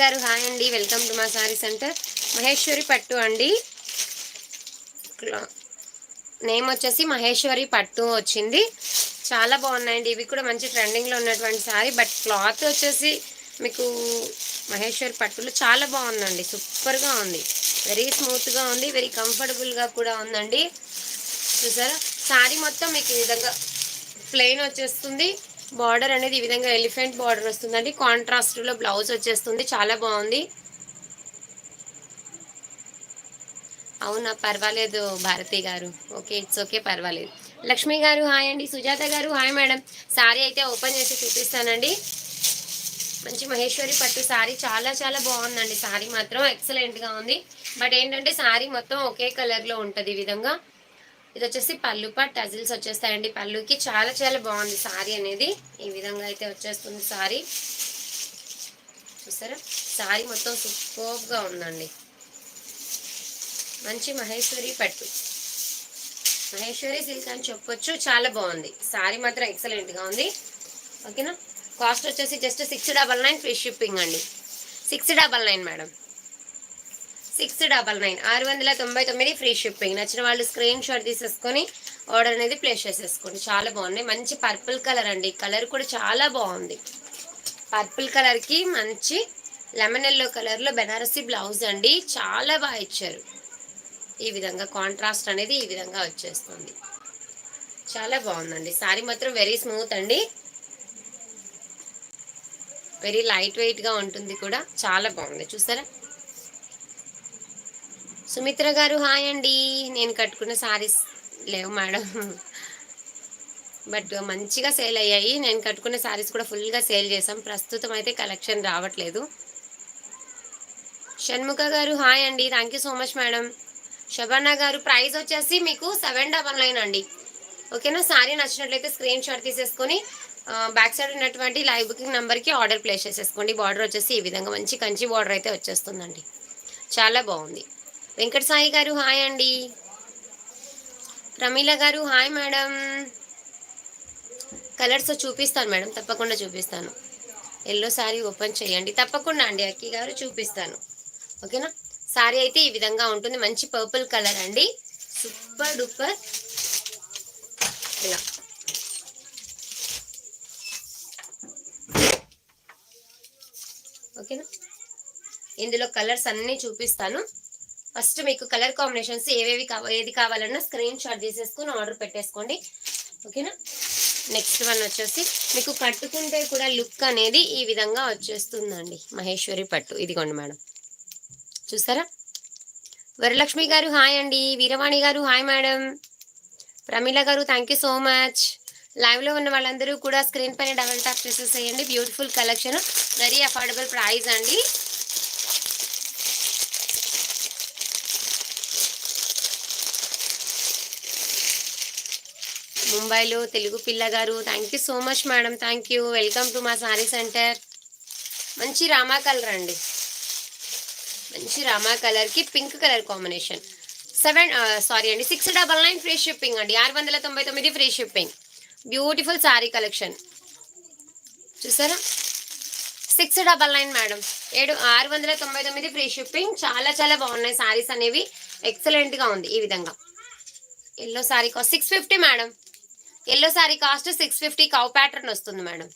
గారు హాయ్ అండి, welcome to మా సారీ సెంటర్. మహేశ్వరి పట్టు అండి, నేమ్ వచ్చేసి మహేశ్వరి పట్టు వచ్చింది. చాలా బాగున్నాయండి, ఇవి కూడా మంచి ట్రెండింగ్లో ఉన్నటువంటి సారీ. బట్ క్లాత్ వచ్చేసి మీకు మహేశ్వరి పట్టులో చాలా బాగుందండి, సూపర్గా ఉంది, వెరీ స్మూత్గా ఉంది, వెరీ కంఫర్టబుల్గా కూడా ఉందండి. చూసారా, సారీ మొత్తం మీకు ఈ విధంగా ప్లెయిన్ వచ్చేస్తుంది. బార్డర్ అనేది ఈ విధంగా ఎలిఫెంట్ బార్డర్ వస్తుందండి. కాంట్రాస్ట్లో బ్లౌజ్ వచ్చేస్తుంది, చాలా బాగుంది. అవునా, పర్వాలేదు భారతి గారు, ఓకే, ఇట్స్ ఓకే, పర్వాలేదు. లక్ష్మి గారు హాయ్ అండి, సుజాత గారు హాయ్ మేడం. సారీ అయితే ఓపెన్ చేసి చూపిస్తానండి. మంచి మహేశ్వరి పట్టు సారీ చాలా చాలా బాగుందండి. సారీ మాత్రం ఎక్సలెంట్గా ఉంది. బట్ ఏంటంటే సారీ మొత్తం ఒకే కలర్లో ఉంటుంది ఈ విధంగా. ఇది వచ్చేసి పళ్ళు పాట్ టజిల్స్ వచ్చేస్తాయండి పళ్ళుకి. చాలా చాలా బాగుంది సారీ అనేది. ఈ విధంగా అయితే వచ్చేస్తుంది సారీ. చూసారా, సారీ మొత్తం సూపర్గా ఉందండి. మంచి మహేశ్వరి పట్టు, మహేశ్వరి సిల్క్ అని చెప్పొచ్చు. చాలా బాగుంది సారీ మాత్రం, ఎక్సలెంట్గా ఉంది. ఓకేనా, కాస్ట్ వచ్చేసి జస్ట్ 699 ఫ్రీ షిప్పింగ్ అండి. 699 మేడం, 699, 699 ఫ్రీ షిప్పింగ్. నచ్చిన వాళ్ళు స్క్రీన్ షాట్ తీసేసుకొని ఆర్డర్ అనేది ప్లేస్ చేసేసుకోండి. చాలా బాగున్నాయి. మంచి పర్పుల్ కలర్ అండి, కలర్ కూడా చాలా బాగుంది. పర్పుల్ కలర్కి మంచి లెమన్ ఎల్లో కలర్లో బెనారసీ బ్లౌజ్ అండి, చాలా బాగా ఇచ్చారు. ఈ విధంగా కాంట్రాస్ట్ అనేది ఈ విధంగా వచ్చేస్తుంది. చాలా బాగుందండి సారీ మాత్రం, వెరీ స్మూత్ అండి, వెరీ లైట్ వెయిట్ గా ఉంటుంది కూడా. చాలా బాగుంది చూసారా. సుమిత్ర గారు హాయ్ అండి, నేను కట్టుకున్న సారీస్ లేవు మేడం, బట్ మంచిగా సేల్ అయ్యాయి. నేను కట్టుకున్న సారీస్ కూడా ఫుల్గా సేల్ చేసాం. ప్రస్తుతం అయితే కలెక్షన్ రావట్లేదు. షణ్ముఖ గారు హాయ్ అండి, thank you so much madam. Shabanna గారు ప్రైస్ వచ్చేసి మీకు 799 అండి. ఓకేనా, సారీ నచ్చినట్లయితే స్క్రీన్ షాట్ తీసేసుకొని బ్యాక్ సైడ్ ఉన్నటువంటి లైవ్ బుకింగ్ నెంబర్కి ఆర్డర్ ప్లేస్ చేసేసుకోండి. బార్డర్ వచ్చేసి ఈ విధంగా మంచి కంచి బార్డర్ అయితే వచ్చేస్తుందండి, చాలా బాగుంది. వెంకట సాయి గారు హాయ్ అండి. ప్రమీల గారు హాయ్ మేడం. కలర్స్ చూపిస్తాను మేడం, తప్పకుండా చూపిస్తాను. ఎల్లో సారీ ఓపెన్ చేయండి తప్పకుండా అండి, అక్కి గారు చూపిస్తాను. ఓకేనా, సారీ అయితే ఈ విధంగా ఉంటుంది. మంచి పర్పుల్ కలర్ అండి, సూపర్ డూపర్. ఇలా ఓకేనా, ఇందులో కలర్స్ అన్నీ చూపిస్తాను. ఫస్ట్ మీకు కలర్ కాంబినేషన్స్ ఏది కావాలన్నా స్క్రీన్ షాట్ తీసేసుకొని ఆర్డర్ పెట్టేసుకోండి. ఓకేనా, నెక్స్ట్ వన్ వచ్చేసి మీకు కట్టుకుంటే కూడా లుక్ అనేది ఈ విధంగా వచ్చేస్తుందండి. మహేశ్వరి పట్టు, ఇదిగోండి మేడం, చూసారా. వరలక్ష్మి గారు హాయ్ అండి. వీరవాణి గారు హాయ్ మేడం. ప్రమీల గారు థ్యాంక్ యూ సో మచ్. లైవ్లో ఉన్న వాళ్ళందరూ కూడా స్క్రీన్ పైన డబల్ టాప్ చేసేసేయండి. Beautiful collection, very affordable price అండి. ముంబైలో తెలుగు పిల్ల గారు thank you so much madam, thank you. Welcome to మా సారీ సెంటర్. మంచి రామా కలర్ అండి, మంచి రామా కలర్కి pink colour combination. 699 free shipping అండి, 699 free shipping. Beautiful sorry collection చూసారా. 699 మేడం, 699 ఫ్రీ షిప్పింగ్. చాలా చాలా బాగున్నాయి సారీస్ అనేవి, ఎక్సలెంట్గా ఉంది. ఈ విధంగా yellow sorry cost 650 madam. Yellow sorry cost 650, cow pattern వస్తుంది మేడం.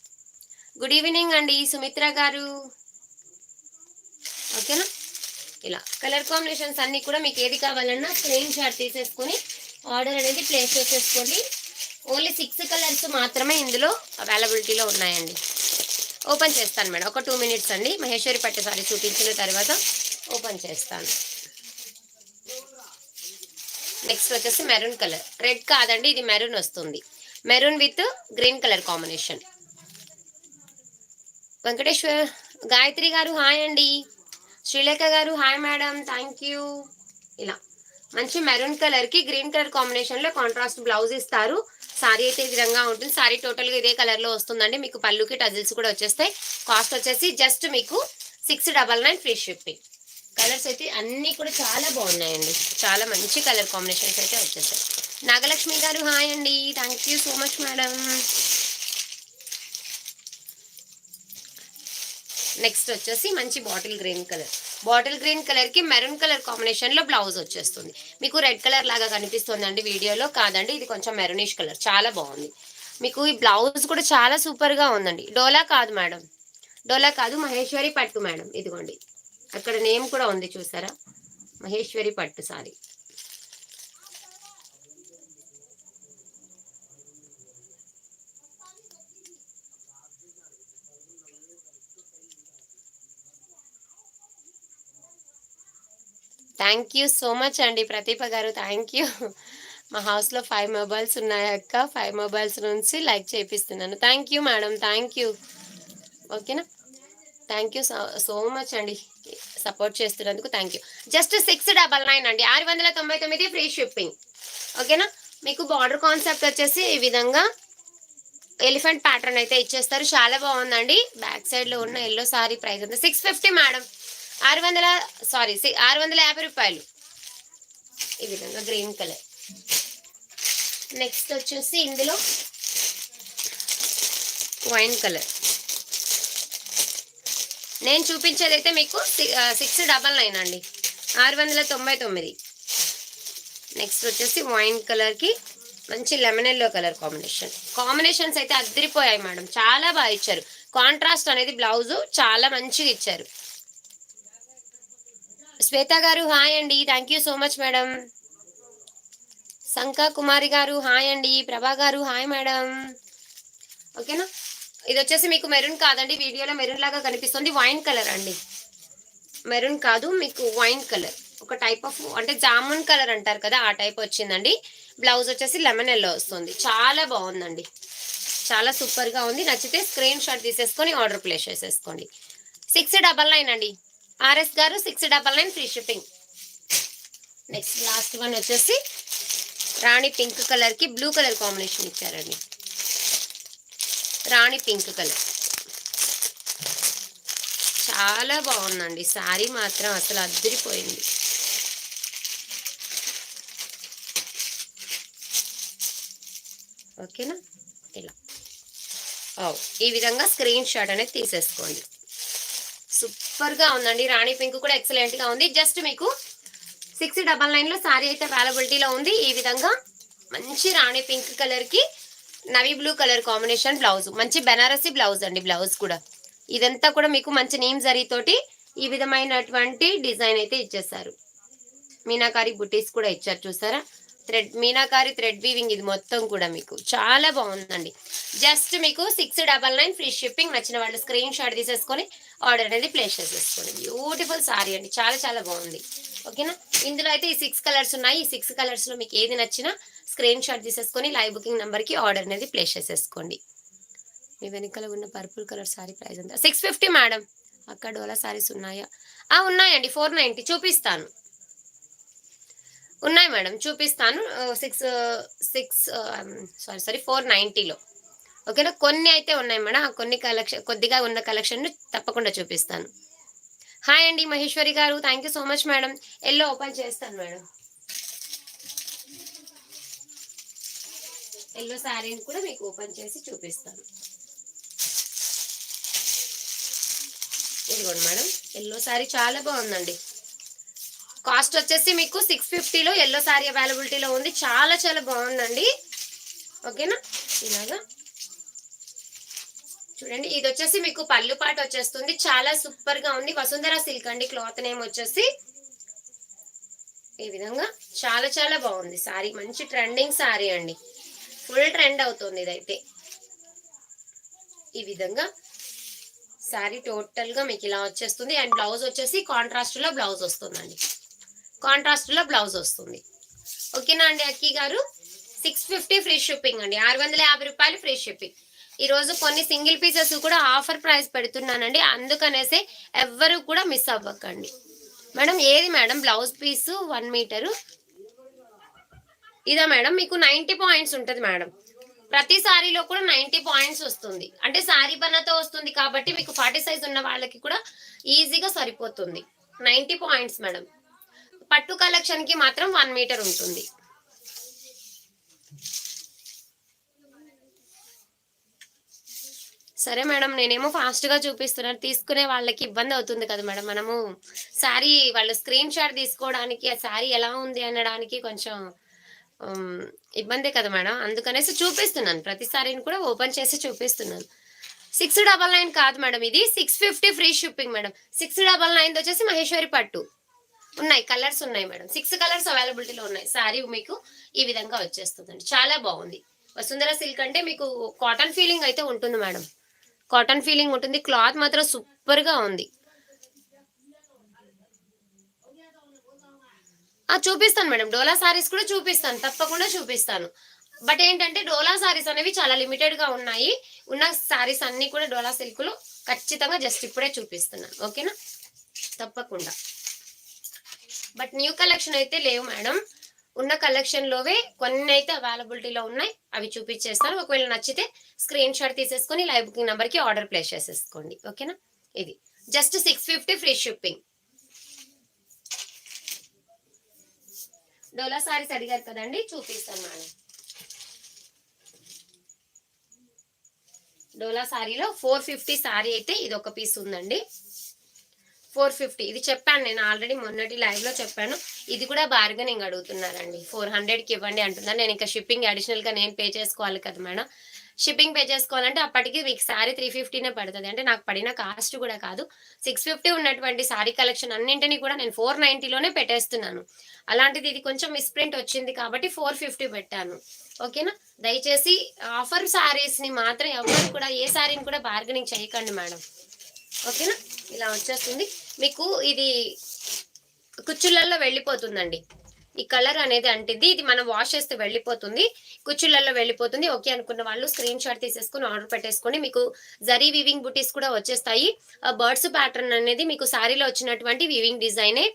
గుడ్ ఈవినింగ్ అండి సుమిత్ర గారు. ఓకేనా, ఇలా కలర్ కాంబినేషన్స్ అన్నీ కూడా మీకు ఏది కావాలన్నా స్క్రీన్ షాట్ తీసేసుకొని ఆర్డర్ అనేది ప్లేస్ చేసేసుకోండి. ఓన్లీ 6 కలర్స్ మాత్రమే ఇందులో అవైలబిలిటీలో ఉన్నాయండి. ఓపెన్ చేస్తాను మేడం, ఒక 2 మినిట్స్ అండి. మహేశ్వరి పట్టు సారీ చూపించిన తర్వాత ఓపెన్ చేస్తాను. నెక్స్ట్ వచ్చేసి మెరూన్ కలర్, రెడ్ కాదండి, ఇది మెరూన్ వస్తుంది. Maroon with green colour combination. Venkateshwar Gayatri గారు హాయ్ అండి. శ్రీలేఖ గారు హాయ్ మేడం, థ్యాంక్ యూ. ఇలా మంచి మెరూన్ కలర్కి గ్రీన్ కలర్ కాంబినేషన్లో కాంట్రాస్ట్ బ్లౌజ్ ఇస్తారు. సారీ అయితే ఈ విధంగా ఉంటుంది. సారీ టోటల్గా ఇదే కలర్లో వస్తుందండి. మీకు పళ్ళుకి టజిల్స్ కూడా వచ్చేస్తాయి. కాస్ట్ వచ్చేసి జస్ట్ మీకు 699 ఫ్రీ షిప్పింగ్. కలర్స్ అయితే అన్నీ కూడా చాలా బాగున్నాయండి, చాలా మంచి కలర్ కాంబినేషన్స్ అయితే వచ్చేసాయి. నాగలక్ష్మి గారు హాయ్ అండి, thank you so much madam. Next వచ్చేసి మంచి bottle green colour. Bottle green కలర్కి మెరూన్ కలర్ కాంబినేషన్లో బ్లౌజ్ వచ్చేస్తుంది. మీకు రెడ్ కలర్ లాగా కనిపిస్తుందండి వీడియోలో, కాదండి ఇది కొంచెం మెరూనిష్ కలర్, చాలా బాగుంది. మీకు ఈ బ్లౌజ్ కూడా చాలా సూపర్గా ఉందండి. డోలా కాదు మేడం, డోలా కాదు, మహేశ్వరి పట్టు మేడం. ఇదిగోండి అక్కడ నేమ్ కూడా ఉంది చూసారా, మహేశ్వరి పట్టు sorry. Thank you so much అండి ప్రదీప గారు, థ్యాంక్ యూ. మా హౌస్లో 5 మొబైల్స్ ఉన్నాయి అక్క, 5 మొబైల్స్ నుంచి లైక్ చేపిస్తున్నాను. Thank you madam, thank you. ఓకేనా, థ్యాంక్ యూ సో మచ్ అండి సపోర్ట్ చేస్తున్నందుకు, థ్యాంక్ యూ. జస్ట్ 699 అండి, 699 ఫ్రీ షిప్పింగ్. ఓకేనా, మీకు బార్డర్ కాన్సెప్ట్ వచ్చేసి ఈ విధంగా ఎలిఫెంట్ ప్యాటర్న్ అయితే ఇచ్చేస్తారు, చాలా బాగుందండి. బ్యాక్ సైడ్లో ఉన్న ఎల్లో సారీ ప్రైస్ ఉంది 650 మేడం, 650 రూపాయలు. ఈ విధంగా గ్రీన్ కలర్. నెక్స్ట్ వచ్చేసి ఇందులో వైన్ కలర్. నేను చూపించేది అయితే మీకు 699 అండి, 699. నెక్స్ట్ వచ్చేసి వైన్ కలర్కి మంచి లెమన్ ఎల్లో కలర్ కాంబినేషన్స్ అయితే అదిరిపోయాయి మేడం, చాలా బాగా ఇచ్చారు. కాంట్రాస్ట్ అనేది బ్లౌజు చాలా మంచిగా ఇచ్చారు. శ్వేత గారు హాయ్ అండి, thank you so much madam. Shanka Kumari గారు హాయ్ అండి, ప్రభా గారు హాయ్ మేడం. ఓకేనా, ఇది వచ్చేసి మీకు మెరూన్ కాదండి, వీడియోలో మెరూన్ లాగా కనిపిస్తుంది, వైన్ కలర్ అండి. మెరూన్ కాదు, మీకు వైన్ కలర్, ఒక టైప్ ఆఫ్ అంటే జామున్ కలర్ అంటారు కదా, ఆ టైప్ వచ్చిందండి. బ్లౌజ్ వచ్చేసి లెమన్ ఎల్లో వస్తుంది, చాలా బాగుందండి, చాలా సూపర్గా ఉంది. నచ్చితే స్క్రీన్ షాట్ తీసేసుకొని ఆర్డర్ ప్లేస్ చేసేసుకోండి. 699 అండి ఆర్ఎస్ గారు, 699 free shipping. Next last one వచ్చేసి రాణి పింక్ కలర్కి బ్లూ కలర్ కాంబినేషన్ ఇచ్చారండి, రాణి పింక్ కలర్, చాలా బాగుందండి. శారీ మాత్రం అసలు అద్దరిపోయింది. ఓకేనా, ఇలా ఈ విధంగా స్క్రీన్ షాట్ అనేది తీసేసుకోండి. సూపర్గా ఉందండి, రాణి పింక్ కూడా ఎక్సలెంట్గా ఉంది. జస్ట్ మీకు 699లో శారీ అయితే అవైలబిలిటీలో ఉంది. ఈ విధంగా మంచి రాణి పింక్ కలర్కి navy blue colour combination blouse, మంచి బెనారసి బ్లౌజ్ అండి. బ్లౌజ్ కూడా ఇదంతా కూడా మీకు మంచి నీమ్ జరీ తోటి ఈ విధమైనటువంటి డిజైన్ అయితే ఇచ్చేసారు. మీనాకారి బుటీస్ కూడా ఇచ్చారు చూసారా, మీనాకారి థ్రెడ్ వీవింగ్, ఇది మొత్తం కూడా మీకు చాలా బాగుందండి. జస్ట్ మీకు 699 ఫ్రీ షిప్పింగ్. నచ్చిన వాళ్ళు స్క్రీన్ షాట్ తీసేసుకొని ఆర్డర్ అనేది ప్లేస్ చేసేసుకోండి. బ్యూటిఫుల్ సారీ అండి, చాలా చాలా బాగుంది. ఓకేనా, ఇందులో అయితే ఈ 6 కలర్స్ ఉన్నాయి. ఈ 6 కలర్స్లో మీకు ఏది నచ్చినా స్క్రీన్ షాట్ తీసేసుకొని లైవ్ బుకింగ్ నెంబర్కి ఆర్డర్ అనేది ప్లేస్ చేసేసుకోండి. మీ వెనకాల ఉన్న పర్పుల్ కలర్ సారీ ప్రైస్ ఎంత? 650 మేడం. అక్కడ డోలా సారీస్ ఉన్నాయా? ఉన్నాయండి, 490 చూపిస్తాను. ఉన్నాయి మేడం, చూపిస్తాను. 490లో. ఓకేనా, కొన్ని అయితే ఉన్నాయి మేడం, కొన్ని కలెక్షన్ కొద్దిగా ఉన్న కలెక్షన్ తప్పకుండా చూపిస్తాను. హాయ్ అండి మహేశ్వరి గారు, thank you so much madam. Yellow open చేస్తాను మేడం, ఎల్లో శారీని కూడా మీకు ఓపెన్ చేసి చూపిస్తాను. ఇదిగోండి మేడం, ఎల్లో శారీ చాలా బాగుందండి. కాస్ట్ వచ్చేసి మీకు 650లో ఎల్లో శారీ అవైలబిలిటీలో ఉంది, చాలా చాలా బాగుందండి. ఓకేనా, ఇలాగా చూడండి. ఇది వచ్చేసి మీకు పళ్ళు పాట వచ్చేస్తుంది, చాలా సూపర్ గా ఉంది. వసుంధర సిల్క్ అండి, క్లాత్ నేమ్ వచ్చేసి ఈ విధంగా చాలా చాలా బాగుంది సారీ. మంచి ట్రెండింగ్ సారీ అండి, ఫుల్ ట్రెండ్ అవుతుంది ఇదైతే. ఈ విధంగా సారీ టోటల్ గా మీకు ఇలా వచ్చేస్తుంది. అండ్ బ్లౌజ్ వచ్చేసి కాంట్రాస్ట్ లో బ్లౌజ్ వస్తుందండి, కాంట్రాస్ట్ లో బ్లౌజ్ వస్తుంది. ఓకేనా అండి అక్కీ గారు, 650 ఫ్రీ షిప్పింగ్ అండి, 650 రూపాయలు ఫ్రీ షిప్పింగ్. ఈ రోజు కొన్ని సింగిల్ పీసెస్ కూడా ఆఫర్ ప్రైస్ పెడుతున్నానండి, అందుకనేసి ఎవ్వరు కూడా మిస్ అవ్వకండి. మేడం ఏది మేడం బ్లౌజ్ పీస్ 1 మీటరు ఇదా మేడం? మీకు 90 పాయింట్స్ ఉంటుంది మేడం, ప్రతి సారీలో కూడా 90 పాయింట్స్ వస్తుంది. అంటే సారీ బన్నతో వస్తుంది కాబట్టి మీకు 40 సైజ్ ఉన్న వాళ్ళకి కూడా ఈజీగా సరిపోతుంది. 90 పాయింట్స్ మేడం. పట్టు కలెక్షన్ కి మాత్రం 1 మీటర్ ఉంటుంది. సరే మేడం, నేనేమో ఫాస్ట్గా చూపిస్తున్నాను, తీసుకునే వాళ్ళకి ఇబ్బంది అవుతుంది కదా మేడం. మనము శారీ వాళ్ళు స్క్రీన్ షాట్ తీసుకోవడానికి ఆ శారీ ఎలా ఉంది అనడానికి కొంచెం ఉమ్, ఇబ్బందే కదా మేడం. అందుకనేసి చూపిస్తున్నాను, ప్రతిసారిని కూడా ఓపెన్ చేసి చూపిస్తున్నాను. 699 కాదు మేడం, ఇది 650 ఫ్రీ షిప్పింగ్ మేడం. 699 వచ్చేసి మహేశ్వరి పట్టు ఉన్నాయి, కలర్స్ ఉన్నాయి మేడం. 6 కలర్స్ అవైలబిలిటీలో ఉన్నాయి. శారీ మీకు ఈ విధంగా వచ్చేస్తుందండి, చాలా బాగుంది. వసుంధర సిల్క్ అంటే మీకు కాటన్ ఫీలింగ్ అయితే ఉంటుంది మేడం. కాటన్ ఫీలింగ్ ఉంటుంది, క్లాత్ మాత్రం సూపర్ గా ఉంది. చూపిస్తాను మేడం, డోలా సారీస్ కూడా చూపిస్తాను, తప్పకుండా చూపిస్తాను. బట్ ఏంటంటే డోలా సారీస్ అనేవి చాలా లిమిటెడ్ గా ఉన్నాయి. ఉన్న సారీస్ అన్ని కూడా డోలా సిల్క్ లో ఖచ్చితంగా జస్ట్ ఇప్పుడే చూపిస్తున్నాను, ఓకేనా? తప్పకుండా. బట్ న్యూ కలెక్షన్ అయితే లేవు మేడం. ఉన్న కలెక్షన్ లోవే కొన్ని అయితే అవైలబిలిటీలో ఉన్నాయి, అవి చూపించేస్తాను. ఒకవేళ నచ్చితే స్క్రీన్ షాట్ తీసేసుకొని లైవ్ బుకింగ్ నెంబర్ కి ఆర్డర్ ప్లేస్ చేసేసుకోండి, ఓకేనా? ఇది జస్ట్ 650 ఫ్రీ షిప్పింగ్. డోలా సారీస్ అడిగారు కదండి, చూపిస్తాను మేడం. డోలా సారీలో 450 సారీ అయితే ఇది ఒక పీస్ ఉందండి. 450 ఇది చెప్పాను నేను ఆల్రెడీ, మొన్నటి లైవ్ లో చెప్పాను. ఇది కూడా బార్గెనింగ్ అడుగుతున్నారండి, 400కి ఇవ్వండి అంటున్నారు. నేను ఇంకా షిప్పింగ్ అడిషనల్ గా నేను పే చేసుకోవాలి కదా మేడం. షిప్పింగ్ పే చేసుకోవాలంటే అప్పటికి మీకు శారీ 350నే పడుతుంది. అంటే నాకు పడిన కాస్ట్ కూడా కాదు. 650 ఉన్నటువంటి శారీ కలెక్షన్ అన్నింటినీ కూడా నేను 490లోనే పెట్టేస్తున్నాను. అలాంటిది ఇది కొంచెం మిస్ప్రింట్ వచ్చింది కాబట్టి 450 పెట్టాను, ఓకేనా? దయచేసి ఆఫర్ శారీస్ ని మాత్రం ఎవరు కూడా ఏ శారీని కూడా బార్గెనింగ్ చేయకండి మేడం, ఓకేనా? ఇలా వచ్చేస్తుంది మీకు. ఇది కుచ్చులల్లో వెళ్ళిపోతుందండి, ఈ కలర్ అనేది అంటిది, ఇది మనం వాష్ చేస్తే వెళ్ళిపోతుంది, కుచ్చులల్లో వెళ్ళిపోతుంది. ఓకే అనుకున్న వాళ్ళు స్క్రీన్ షాట్ తీసేసుకుని ఆర్డర్ పెట్టేసుకొని, మీకు జరీ వీవింగ్ బుటీస్ కూడా వచ్చేస్తాయి. బర్డ్స్ ప్యాటర్న్ అనేది మీకు శారీలో వచ్చినటువంటి వీవింగ్ డిజైనే,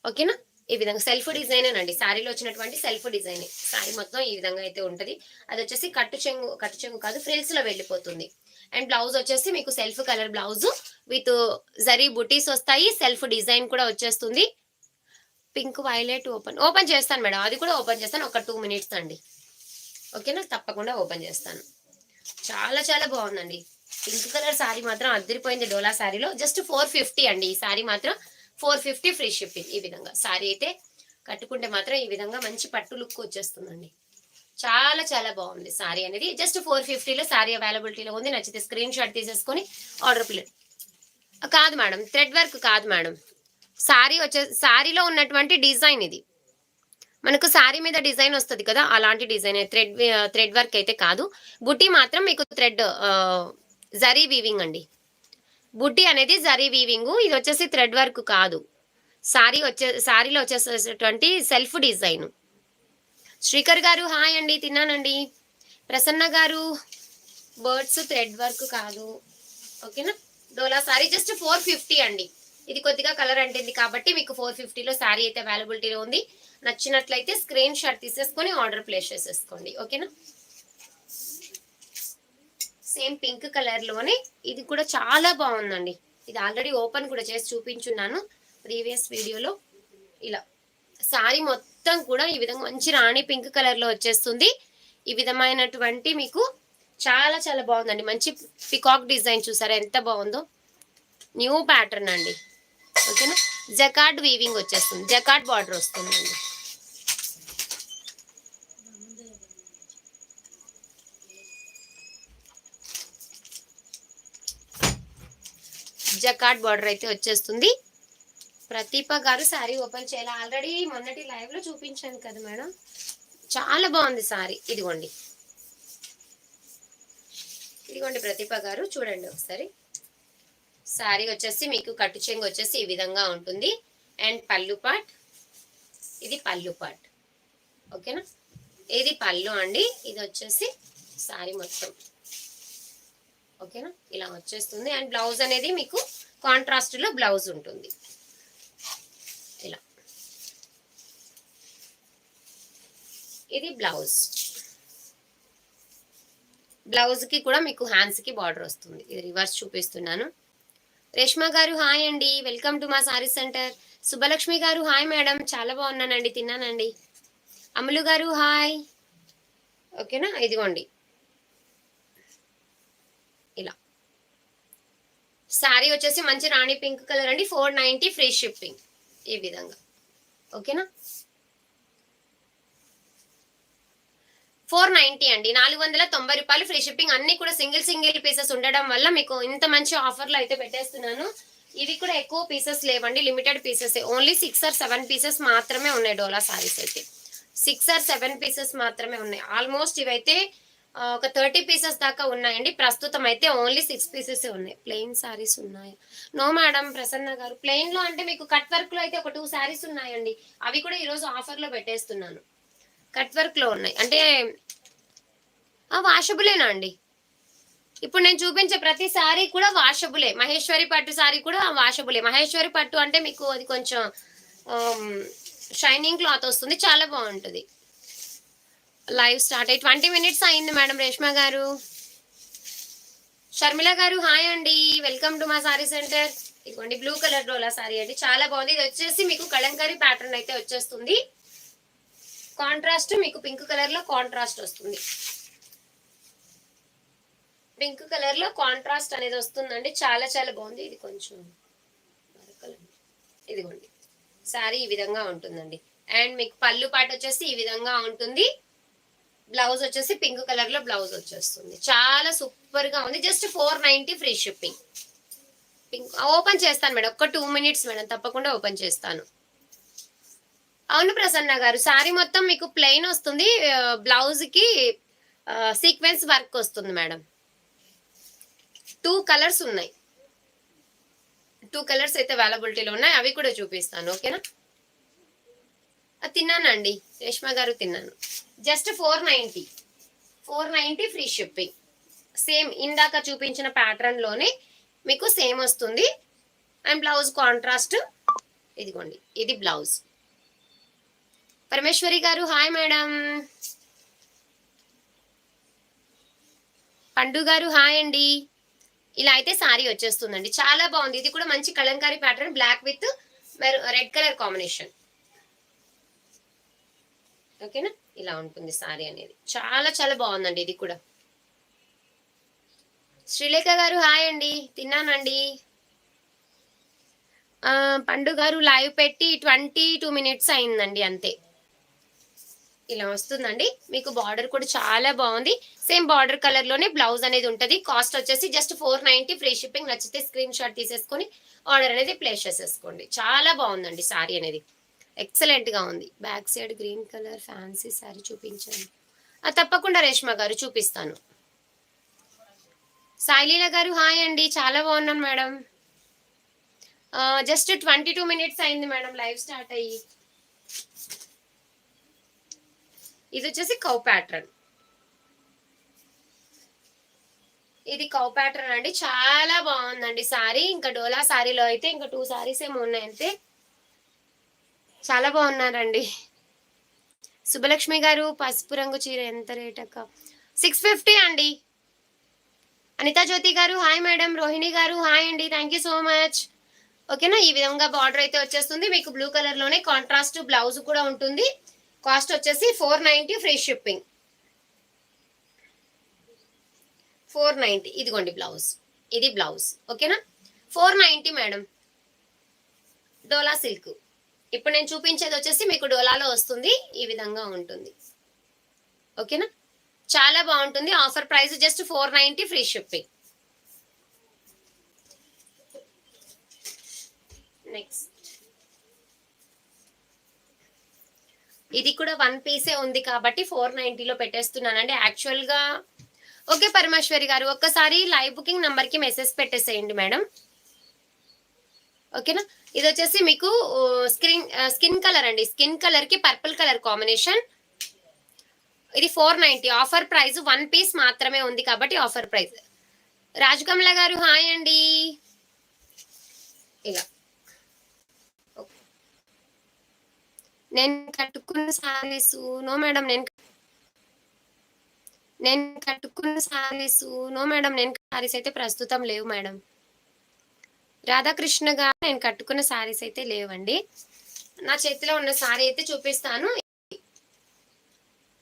ఓకేనా? ఈ విధంగా సెల్ఫ్ డిజైనేనండి, శారీలో వచ్చినటువంటి సెల్ఫ్ డిజైనే. శారీ మొత్తం ఈ విధంగా అయితే ఉంటది. అది వచ్చేసి కట్టు చెంగు కాదు, ఫ్రిల్స్ లో వెళ్ళిపోతుంది. అండ్ బ్లౌజ్ వచ్చేసి మీకు self colour blouse with zari బుటీస్ వస్తాయి, సెల్ఫ్ డిజైన్ కూడా వచ్చేస్తుంది. పింక్ వైలెట్ ఓపెన్ చేస్తాను మేడం, అది కూడా ఓపెన్ చేస్తాను, ఒక 2 మినిట్స్ అండి, ఓకేనా? తప్పకుండా ఓపెన్ చేస్తాను. చాలా చాలా బాగుందండి. పింక్ కలర్ శారీ మాత్రం అదిరిపోయింది. డోలా శారీలో జస్ట్ 450 అండి, ఈ శారీ మాత్రం 450 ఫ్రీ షిప్పింగ్. ఈ విధంగా శారీ అయితే కట్టుకుంటే మాత్రం ఈ విధంగా మంచి పట్టు లుక్ వచ్చేస్తుందండి. చాలా చాలా బాగుంది శారీ అనేది. జస్ట్ 450లో శారీ అవైలబిలిటీలో ఉంది. నచ్చితే స్క్రీన్ షాట్ తీసేసుకొని ఆర్డర్ ప్లేస్. కాదు మేడం, థ్రెడ్ వర్క్ కాదు మేడం. శారీలో ఉన్నటువంటి డిజైన్ ఇది. మనకు శారీ మీద డిజైన్ వస్తుంది కదా, అలాంటి డిజైన్. థ్రెడ్ వర్క్ అయితే కాదు. బుట్టి మాత్రం మీకు జరీ వీవింగ్ అండి. బుట్టి అనేది జరీ వీవింగ్, ఇది వచ్చేసి థ్రెడ్ వర్క్ కాదు. శారీలో వచ్చేసేటువంటి సెల్ఫ్ డిజైన్. శ్రీకర్ గారు హాయ్ అండి, తిన్నానండి. ప్రసన్న గారు బర్డ్స్ థ్రెడ్ వర్క్ కాదు, ఓకేనా? డోలా సారీ జస్ట్ 450 అండి. ఇది కొద్దిగా కలర్ అంటుంది కాబట్టి మీకు 450లో శారీ అయితే అవైలబిలిటీలో ఉంది. నచ్చినట్లయితే స్క్రీన్ షాట్ తీసేసుకొని ఆర్డర్ ప్లేస్ చేసేసుకోండి, ఓకేనా? సేమ్ పింక్ కలర్ లోనే ఇది కూడా చాలా బాగుందండి. ఇది ఆల్రెడీ ఓపెన్ కూడా చేసి చూపించున్నాను ప్రీవియస్ వీడియోలో. ఇలా శారీ మొత్తం కూడా ఈ విధంగా మంచి రాణి పింక్ కలర్ లో వచ్చేస్తుంది. ఈ విధమైనటువంటి మీకు చాలా చాలా బాగుందండి. మంచి పికాక్ డిజైన్ చూసారా ఎంత బాగుందో, న్యూ ప్యాటర్న్ అండి, ఓకేనా? జకార్డ్ వీవింగ్ వచ్చేస్తుంది, జకార్డ్ బార్డర్ వస్తుందండి. జకార్డ్ బార్డర్ అయితే వచ్చేస్తుంది. ప్రదీప గారు శారీ ఓపెన్ చేయాలి, ఆల్రెడీ మొన్నటి లైవ్ లో చూపించాను కదా మేడం. చాలా బాగుంది శారీ. ఇదిగోండి ఇదిగోండి ప్రదీప గారు, చూడండి ఒకసారి. శారీ వచ్చేసి మీకు కట్టు చెంగు వచ్చేసి ఈ విధంగా ఉంటుంది. అండ్ పళ్ళు పాట్, ఇది పళ్ళు పాట్, ఓకేనా? ఇది పళ్ళు అండి, ఇది వచ్చేసి శారీ మొత్తం, ఓకేనా? ఇలా వచ్చేస్తుంది. అండ్ బ్లౌజ్ అనేది మీకు కాంట్రాస్ట్ లో బ్లౌజ్ ఉంటుంది. ఇలా ఇది బ్లౌజ్. బ్లౌజ్ కి కూడా మీకు హ్యాండ్స్ కి బార్డర్ వస్తుంది. ఇది రివర్స్ చూపిస్తున్నాను. రేష్మా గారు హాయ్ అండి, వెల్కమ్ టు మా సారీ సెంటర్. సుబ్బలక్ష్మి గారు హాయ్ మేడం, చాలా బాగున్నానండి, తిన్నానండి. అమలు గారు హాయ్, ఓకేనా? ఇదిగోండి ఇలా శారీ వచ్చేసి మంచి రాణి పింక్ కలర్ అండి, 490 ఫ్రీ షిప్పింగ్ ఈ విధంగా. ఓకేనా, 490 అండి, 490 రూపాయలు ఫ్రీ షిప్పింగ్. అన్ని కూడా సింగిల్ సింగిల్ పీసెస్ ఉండడం వల్ల మీకు ఇంత మంచి ఆఫర్లో అయితే పెట్టేస్తున్నాను. ఇవి కూడా ఎక్కువ పీసెస్ లేవండి, limited pieces, only 6 or 7 pieces మాత్రమే ఉన్నాయి. డోలా సారీస్ అయితే 6 or 7 పీసెస్ మాత్రమే ఉన్నాయి. ఆల్మోస్ట్ ఇవైతే ఒక 30 పీసెస్ దాకా ఉన్నాయండి. ప్రస్తుతం అయితే ఓన్లీ 6 పీసెస్ ఉన్నాయి. ప్లెయిన్ సారీస్ ఉన్నాయి? నో మేడం ప్రసన్న గారు, ప్లెయిన్ లో అంటే మీకు కట్ వర్క్ లో అయితే ఒక 2 సారీస్ ఉన్నాయండి. అవి కూడా ఈరోజు ఆఫర్ లో పెట్టేస్తున్నాను. కట్ వర్క్ లో ఉన్నాయి అంటే వాషబులేనా అండి? ఇప్పుడు నేను చూపించే ప్రతి సారీ కూడా వాషబులే. మహేశ్వరి పట్టు సారీ కూడా వాషబులే. మహేశ్వరి పట్టు అంటే మీకు అది కొంచెం షైనింగ్ క్లాత్ వస్తుంది, చాలా బాగుంటుంది. లైవ్ స్టార్ట్ అయ్యి 20 minutes అయింది మేడం. రేష్మా గారు, షర్మిల గారు హాయ్ అండి, వెల్కమ్ టు మా సారీ సెంటర్. ఇదిగోండి బ్లూ కలర్ డోలా సారీ అండి, చాలా బాగుంది. ఇది వచ్చేసి మీకు కలంకారీ ప్యాటర్న్ అయితే వచ్చేస్తుంది. కాంట్రాస్ట్ మీకు పింక్ కలర్ లో కాంట్రాస్ట్ వస్తుంది. పింక్ కలర్ లో కాంట్రాస్ట్ అనేది వస్తుందండి, చాలా చాలా బాగుంది. ఇది కొంచెం ఇదిగోండి సారీ ఈ విధంగా ఉంటుందండి. అండ్ మీకు పళ్ళు పాట వచ్చేసి ఈ విధంగా ఉంటుంది. బ్లౌజ్ వచ్చేసి పింక్ కలర్ లో బ్లౌజ్ వచ్చేస్తుంది. చాలా సూపర్ గా ఉంది. Just 490 free shipping. Pink open చేస్తాను మేడం, ఒక్క 2 minutes మేడం, తప్పకుండా ఓపెన్ చేస్తాను. అవును ప్రసన్న గారు, సారీ మొత్తం మీకు ప్లెయిన్ వస్తుంది, బ్లౌజ్ కి సీక్వెన్స్ వర్క్ వస్తుంది మేడం. 2 కలర్స్ ఉన్నాయి, 2 కలర్స్ అయితే అవైలబిలిటీలో ఉన్నాయి. అవి కూడా చూపిస్తాను. ఓకేనా, తిన్నానండి రేష్మా గారు, తిన్నాను. Just 490 free shipping. సేమ్ ఇందాక చూపించిన ప్యాటర్న్ లోనే మీకు సేమ్ వస్తుంది. అండ్ బ్లౌజ్ కాంట్రాస్ట్ ఇదిగోండి, ఇది బ్లౌజ్. పరమేశ్వరి గారు హాయ్ మేడం. పండు గారు హాయ్ అండి. ఇలా అయితే సారీ వచ్చేస్తుందండి, చాలా బాగుంది. ఇది కూడా మంచి Kalamkari pattern, black with red colour combination. ఓకేనా, ఇలా ఉంటుంది సారీ అనేది, చాలా చాలా బాగుందండి. ఇది కూడా శ్రీలేఖ గారు హాయ్ అండి, తిన్నానండి. పండు గారు లైవ్ పెట్టి 22 minutes అయిందండి, అంతే. ఇలా వస్తుందండి మీకు. బార్డర్ కూడా చాలా బాగుంది, సేమ్ బార్డర్ కలర్ లోనే బ్లౌజ్ అనేది ఉంటుంది. కాస్ట్ వచ్చేసి జస్ట్ 490 ఫ్రీ షిప్పింగ్. నచ్చితే స్క్రీన్ షాట్ తీసేసుకొని ఆర్డర్ అనేది ప్లేస్ చేసేసుకోండి. చాలా బాగుందండి సారీ అనేది, ఎక్సలెంట్ గా ఉంది. Back side green colour fancy sorry చూపించండి. తప్పకుండా రేష్మా గారు చూపిస్తాను. సాయిలీల గారు హాయ్ అండి, చాలా బాగున్నాను మేడం. జస్ట్ 22 minutes అయింది మేడం లైవ్ స్టార్ట్ అయ్యి. ఇది వచ్చేసి కౌ ప్యాటర్న్, ఇది కౌ ప్యాటర్న్ అండి, చాలా బాగుందండి సారీ. ఇంకా డోలా సారీలో అయితే ఇంకా 2 సారీస్ ఏమో ఉన్నాయి అంతే. చాలా బాగున్నారండి. శుభలక్ష్మి గారు పసుపు రంగు చీర ఎంత రేట్ అక్క? 650 అండి. అనితా జ్యోతి గారు హాయ్ మేడం. రోహిణి గారు హాయ్ అండి, థ్యాంక్ యూ సో మచ్. ఓకేనా, ఈ విధంగా బార్డర్ అయితే వచ్చేస్తుంది మీకు. బ్లూ కలర్ లోనే కాంట్రాస్ట్ బ్లౌజ్ కూడా ఉంటుంది. కాస్ట్ వచ్చేసి 490 ఫ్రీ షిప్పింగ్. 490 ఇదిగోండి బ్లౌజ్, ఇది బ్లౌజ్. ఓకేనా, 490 మేడం. డోలా సిల్క్. ఇప్పుడు నేను చూపించేది వచ్చేసి మీకు డోలాలో వస్తుంది, ఈ విధంగా ఉంటుంది. ఓకేనా, చాలా బాగుంటుంది. Offer price just 490 free shipping. Next ఇది కూడా 1 పీసే ఉంది కాబట్టి 490లో పెట్టేస్తున్నానండి యాక్చువల్ గా. ఓకే పరమేశ్వరి గారు, ఒక్కసారి లైవ్ బుకింగ్ నంబర్ కి మెసేజ్ పెట్టేసేయండి మేడం. ఓకేనా, ఇది వచ్చేసి మీకు స్కిన్ కలర్ అండి, స్కిన్ కలర్ కి పర్పుల్ కలర్ కాంబినేషన్. ఇది 490 ఆఫర్ ప్రైస్. 1 పీస్ మాత్రమే ఉంది కాబట్టి ఆఫర్ ప్రైస్. రాజకమల గారు హాయ్ అండి. ఇలా నేను కట్టుకున్న సారీస్ నో మేడం, నేను కట్టుకున్న సారీస్ నో మేడం, నేను సారీస్ అయితే ప్రస్తుతం లేవు మేడం. రాధాకృష్ణ గారు నేను కట్టుకున్న సారీస్ అయితే లేవండి. నా చేతిలో ఉన్న సారీ అయితే చూపిస్తాను.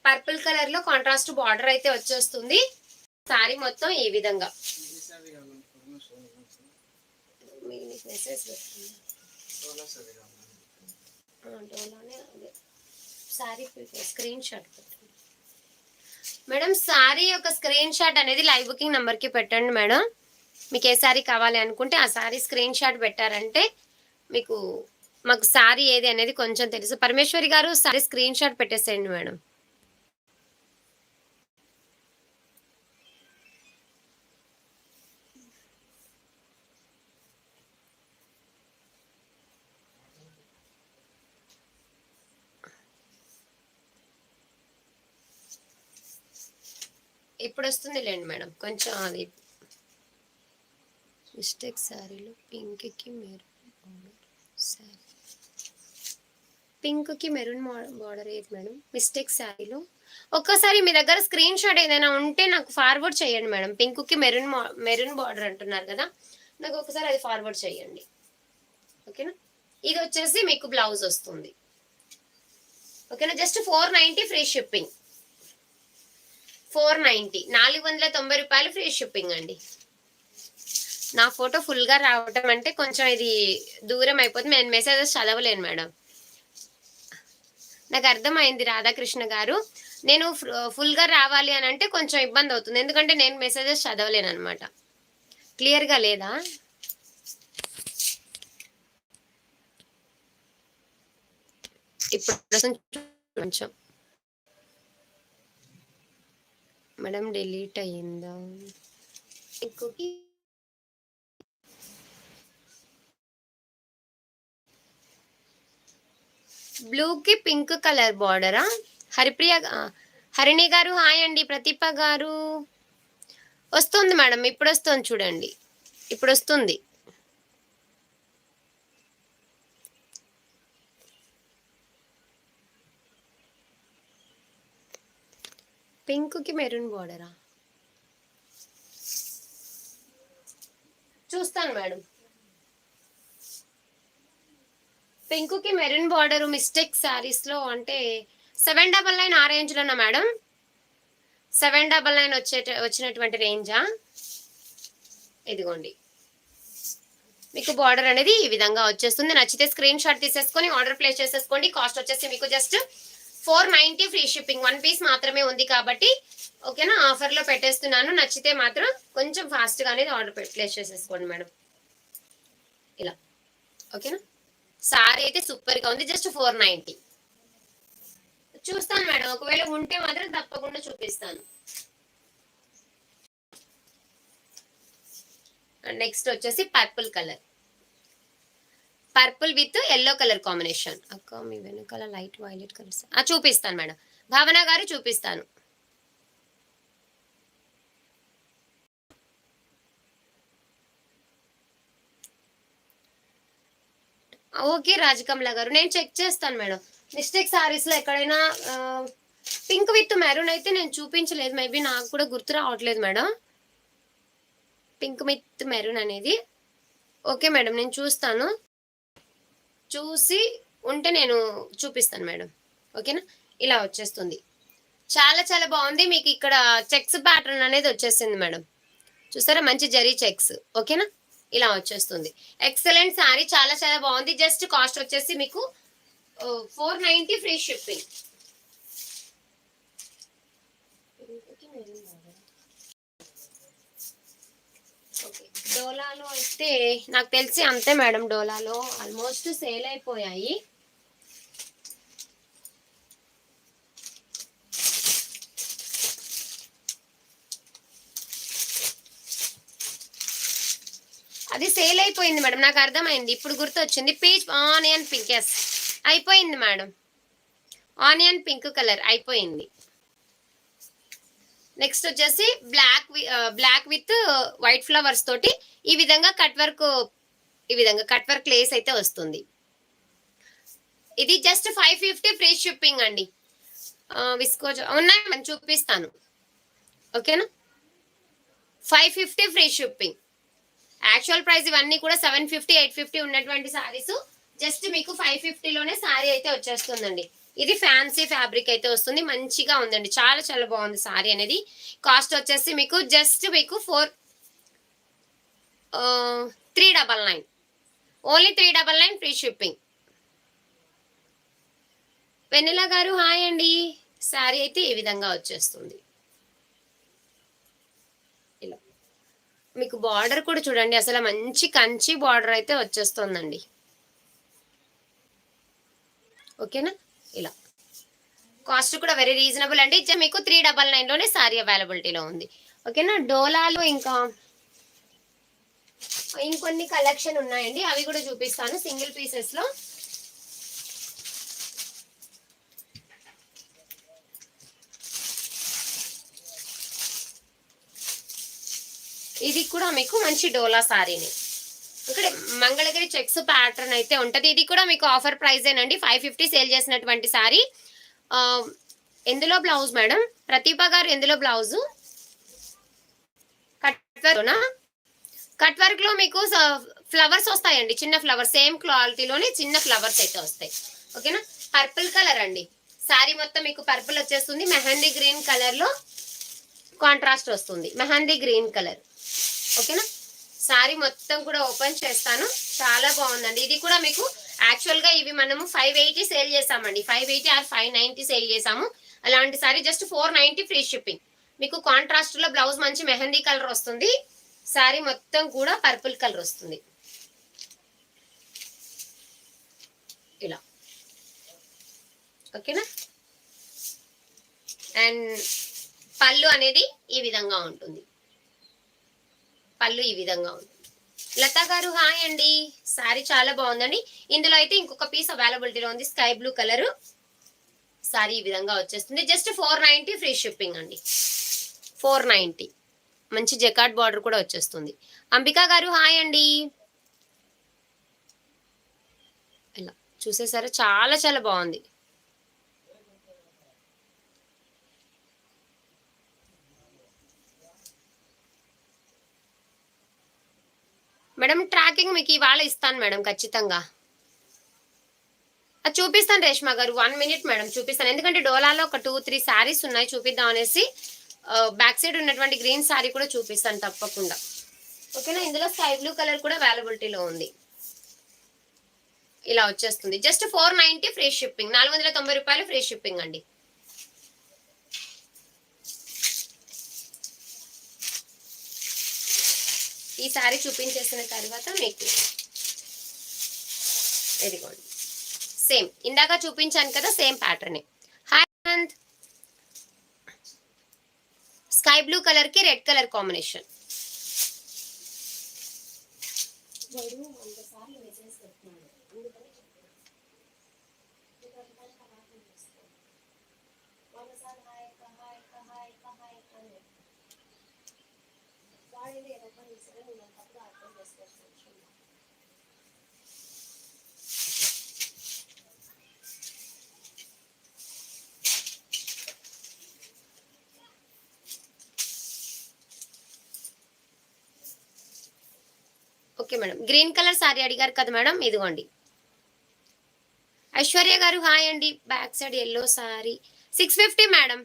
పర్పుల్ కలర్ లో కాంట్రాస్ట్ బార్డర్ అయితే వచ్చేస్తుంది. సారీ మొత్తం ఈ విధంగా. మీకు మెసేజ్ పెట్టండి. డోలానే అదే శారీ స్క్రీన్ షాట్ పెట్టండి మేడం. శారీ యొక్క స్క్రీన్ షాట్ అనేది లైవ్ బుకింగ్ నెంబర్కి పెట్టండి మేడం. మీకు ఏ శారీ కావాలి అనుకుంటే ఆ శారీ స్క్రీన్ షాట్ పెట్టారంటే మీకు మాకు శారీ ఏది అనేది కొంచెం తెలుసు. పరమేశ్వరి గారు శారీ స్క్రీన్ షాట్ పెట్టేసేయండి మేడం. ఇప్పుడు వస్తుంది లేండి మేడం, కొంచెం అది మిస్టేక్. శారీలో పింక్కి మెరూన్ శారీ, పింక్కి మెరూన్ బార్డర్ ఏది మేడం మిస్టేక్ శారీలో? ఒక్కసారి మీ దగ్గర స్క్రీన్ షాట్ ఏదైనా ఉంటే నాకు ఫార్వర్డ్ చేయండి మేడం. పింక్కి మెరూన్ బార్డర్ అంటున్నారు కదా, నాకు ఒకసారి అది ఫార్వర్డ్ చేయండి. ఓకేనా? ఇది వచ్చేసి మీకు బ్లౌజ్ వస్తుంది. ఓకేనా? Just 490 free shipping. 490 490 రూపాయలు ఫ్రీ షిప్పింగ్ అండి. నా ఫోటో ఫుల్గా రావటం అంటే కొంచెం ఇది దూరం అయిపోతుంది, నేను మెసేజెస్ చదవలేను మేడం. నాకు అర్థమైంది రాధాకృష్ణ గారు. నేను ఫుల్గా రావాలి అని అంటే కొంచెం ఇబ్బంది అవుతుంది, ఎందుకంటే నేను మెసేజెస్ చదవలేను అనమాట. క్లియర్గా లేదా? ఇప్పుడు కొంచెం మేడం డిలీట్ అయ్యిందా? బ్లూకి పింక్ కలర్ బార్డరా? హరిప్రియ హరిణి గారు హాయ్ అండి. ప్రతిభ గారు వస్తుంది మేడం, ఇప్పుడు వస్తుంది చూడండి, ఇప్పుడు వస్తుంది. పింక్కి మెరూన్ బార్డరా? చూస్తాను మేడం. పింక్కి మెరూన్ బార్డర్ మిస్టేక్ శారీస్లో అంటే 799 ఆ రేంజ్లోనా మేడం? 799 వచ్చినటువంటి రేంజా? ఇదిగోండి మీకు బార్డర్ అనేది ఈ విధంగా వచ్చేస్తుంది. నచ్చితే స్క్రీన్ షాట్ తీసేసుకొని ఆర్డర్ ప్లేస్ చేసేసుకోండి. కాస్ట్ వచ్చేసి మీకు జస్ట్ 490 ఫ్రీ షిప్పింగ్. 1 పీస్ మాత్రమే ఉంది కాబట్టి ఓకేనా, ఆఫర్లో పెట్టేస్తున్నాను. నచ్చితే మాత్రం కొంచెం ఫాస్ట్గా అనేది ఆర్డర్ ప్లేస్ చేసేసుకోండి మేడం. ఇలా ఓకేనా? సారీ అయితే సూపర్ గా ఉంది, జస్ట్ 490. చూస్తాను మేడం, ఒకవేళ ఉంటే మాత్రం తప్పకుండా చూపిస్తాను. నెక్స్ట్ వచ్చేసి purple colour, purple with yellow colour combination. అక్క మీ వెనకాల లైట్ వైలెట్ కలర్స్ చూపిస్తాను మేడం. భావన గారు చూపిస్తాను. ఓకే రాజకమల గారు, నేను చెక్ చేస్తాను మేడం. మిస్టేక్ సారీస్లో ఎక్కడైనా పింక్ విత్ మెరూన్ అయితే నేను చూపించలేదు, మేబీ నాకు కూడా గుర్తు రావట్లేదు మేడం. పింక్ విత్ మెరూన్ అనేది ఓకే మేడం, నేను చూస్తాను, చూసి ఉంటే నేను చూపిస్తాను మేడం. ఓకేనా? ఇలా వచ్చేస్తుంది, చాలా చాలా బాగుంది. మీకు ఇక్కడ చెక్స్ ప్యాటర్న్ అనేది వచ్చేసింది మేడం, చూసారా? మంచి జరీ చెక్స్. ఓకేనా? ఇలా వచ్చేస్తుంది. ఎక్సలెంట్ శారీ, చాలా చాలా బాగుంది. జస్ట్ కాస్ట్ వచ్చేసి మీకు 490 ఫ్రీ షిప్పింగ్. డోలాలో అయితే నాకు తెలిసి అంతే మేడం, డోలాలో ఆల్మోస్ట్ సేల్ అయిపోయాయి. అది సేల్ అయిపోయింది మేడం, నాకు అర్థమైంది, ఇప్పుడు గుర్తొచ్చింది. పీచ్ ఆనియన్ పింక్, ఎస్ అయిపోయింది మేడం. ఆనియన్ పింక్ కలర్ అయిపోయింది. నెక్స్ట్ వచ్చేసి బ్లాక్ విత్ వైట్ ఫ్లవర్స్ తోటి ఈ విధంగా కట్ వర్క్ లేస్ అయితే వస్తుంది. ఇది జస్ట్ 550 ఫ్రీ షిప్పింగ్ అండి. విస్కోజ్ ఉన్నాయి మనం చూపిస్తాను. ఓకేనా? 550 ఫ్రీ షిప్పింగ్. యాక్చువల్ ప్రైస్ ఇవన్నీ కూడా 750 850 ఉన్నటువంటి సారీస్ జస్ట్ మీకు 550లోనే సారీ అయితే వచ్చేస్తుందండి. ఇది ఫ్యాన్సీ ఫ్యాబ్రిక్ అయితే వస్తుంది, మంచిగా ఉందండి, చాలా చాలా బాగుంది సారీ అనేది. కాస్ట్ వచ్చేసి మీకు జస్ట్ మీకు 399 ఓన్లీ 399 ఫ్రీ షిప్పింగ్. వెన్నెల గారు హాయ్ అండి. శారీ అయితే ఈ విధంగా వచ్చేస్తుంది. ఇలా మీకు బార్డర్ కూడా చూడండి, అసలు మంచి కంచి బార్డర్ అయితే వచ్చేస్తుందండి. ఓకేనా, ఇలా కాస్ట్ కూడా వెరీ రీజనబుల్ అండి. మీకు 399 లోనే శారీ అవైలబిలిటీలో ఉంది. ఓకేనా, డోలాలో ఇంకా ఇంకొన్ని కలెక్షన్ ఉన్నాయండి, అవి కూడా చూపిస్తాను సింగిల్ పీసెస్ లో. ఇది కూడా మీకు మంచి డోలా సారీని, ఇక్కడ మంగళగిరి చెక్స్ ప్యాటర్న్ అయితే ఉంటది. ఇది కూడా మీకు ఆఫర్ ప్రైజేనండి, 550 సేల్ చేసినటువంటి సారీ. ఎందులో బ్లౌజ్ మేడం ప్రతిభ గారు, ఎందులో బ్లౌజ్? కట్ వర్క్ లో మీకు ఫ్లవర్స్ వస్తాయండి, చిన్న ఫ్లవర్స్, సేమ్ క్వాలిటీలోనే చిన్న ఫ్లవర్స్ అయితే వస్తాయి. ఓకేనా, పర్పుల్ కలర్ అండి, సారీ మొత్తం మీకు పర్పుల్ వచ్చేస్తుంది. మెహందీ గ్రీన్ కలర్ లో కాంట్రాస్ట్ వస్తుంది, మెహందీ గ్రీన్ కలర్. ఓకేనా, సారీ మొత్తం కూడా ఓపెన్ చేస్తాను, చాలా బాగుందండి. ఇది కూడా మీకు యాక్చువల్ గా ఇవి మనము 580 సేల్ చేసామండి, 580 ఆర్ 590 సేల్ చేసాము. అలాంటి సారీ జస్ట్ 490 ఫ్రీ షిప్పింగ్. మీకు కాంట్రాస్ట్ లో బ్లౌజ్ మంచి మెహందీ కలర్ వస్తుంది, సారీ మొత్తం కూడా పర్పుల్ కలర్ వస్తుంది. ఇలా ఓకేనా, అండ్ పళ్ళు అనేది ఈ విధంగా ఉంటుంది, పళ్ళు ఈ విధంగా ఉంటుంది. లతా గారు హాయ్ అండి, సారీ చాలా బాగుందండి. ఇందులో అయితే ఇంకొక పీస్ అవైలబిలిటీలో ఉంది, స్కై బ్లూ కలర్. సారీ ఈ విధంగా వచ్చేస్తుంది, జస్ట్ 490 ఫ్రీ షిప్పింగ్ అండి, 490. మంచి జకాట్ బార్డర్ కూడా వచ్చేస్తుంది. అంబికా గారు హాయ్ అండి. ఇలా చూసేసారా, చాలా చాలా బాగుంది. మేడం ట్రాకింగ్ మీకు ఇవాళ ఇస్తాను మేడం, ఖచ్చితంగా అది చూపిస్తాను. రేష్మా గారు 1 మినిట్ మేడం, చూపిస్తాను. ఎందుకంటే డోలాలో ఒక 2-3 శారీస్ ఉన్నాయి, చూపిద్దాం అనేసి బ్యాక్ సైడ్ ఉన్నటువంటి గ్రీన్ శారీ కూడా చూపిస్తాను తప్పకుండా. ఓకేనా, ఇందులో స్కై బ్లూ కలర్ కూడా అవైలబిలిటీలో ఉంది. ఇలా వచ్చేస్తుంది, జస్ట్ 490 ఫ్రీ షిప్పింగ్, 490 రూపాయలు ఫ్రీ షిప్పింగ్ అండి. ఈ శారీ చూపించేసిన తర్వాత మీకు ఇదిగోండి, సేమ్ ఇందాక చూపించాను కదా, same pattern. Hi Ananth, sky blue colour కి red colour combination. Okay madam, green colour saree అడిగారు కదా మేడం, ఇదిగోండి. ఐశ్వర్య గారు హాయ్ అండి, back side yellow saree 650 madam.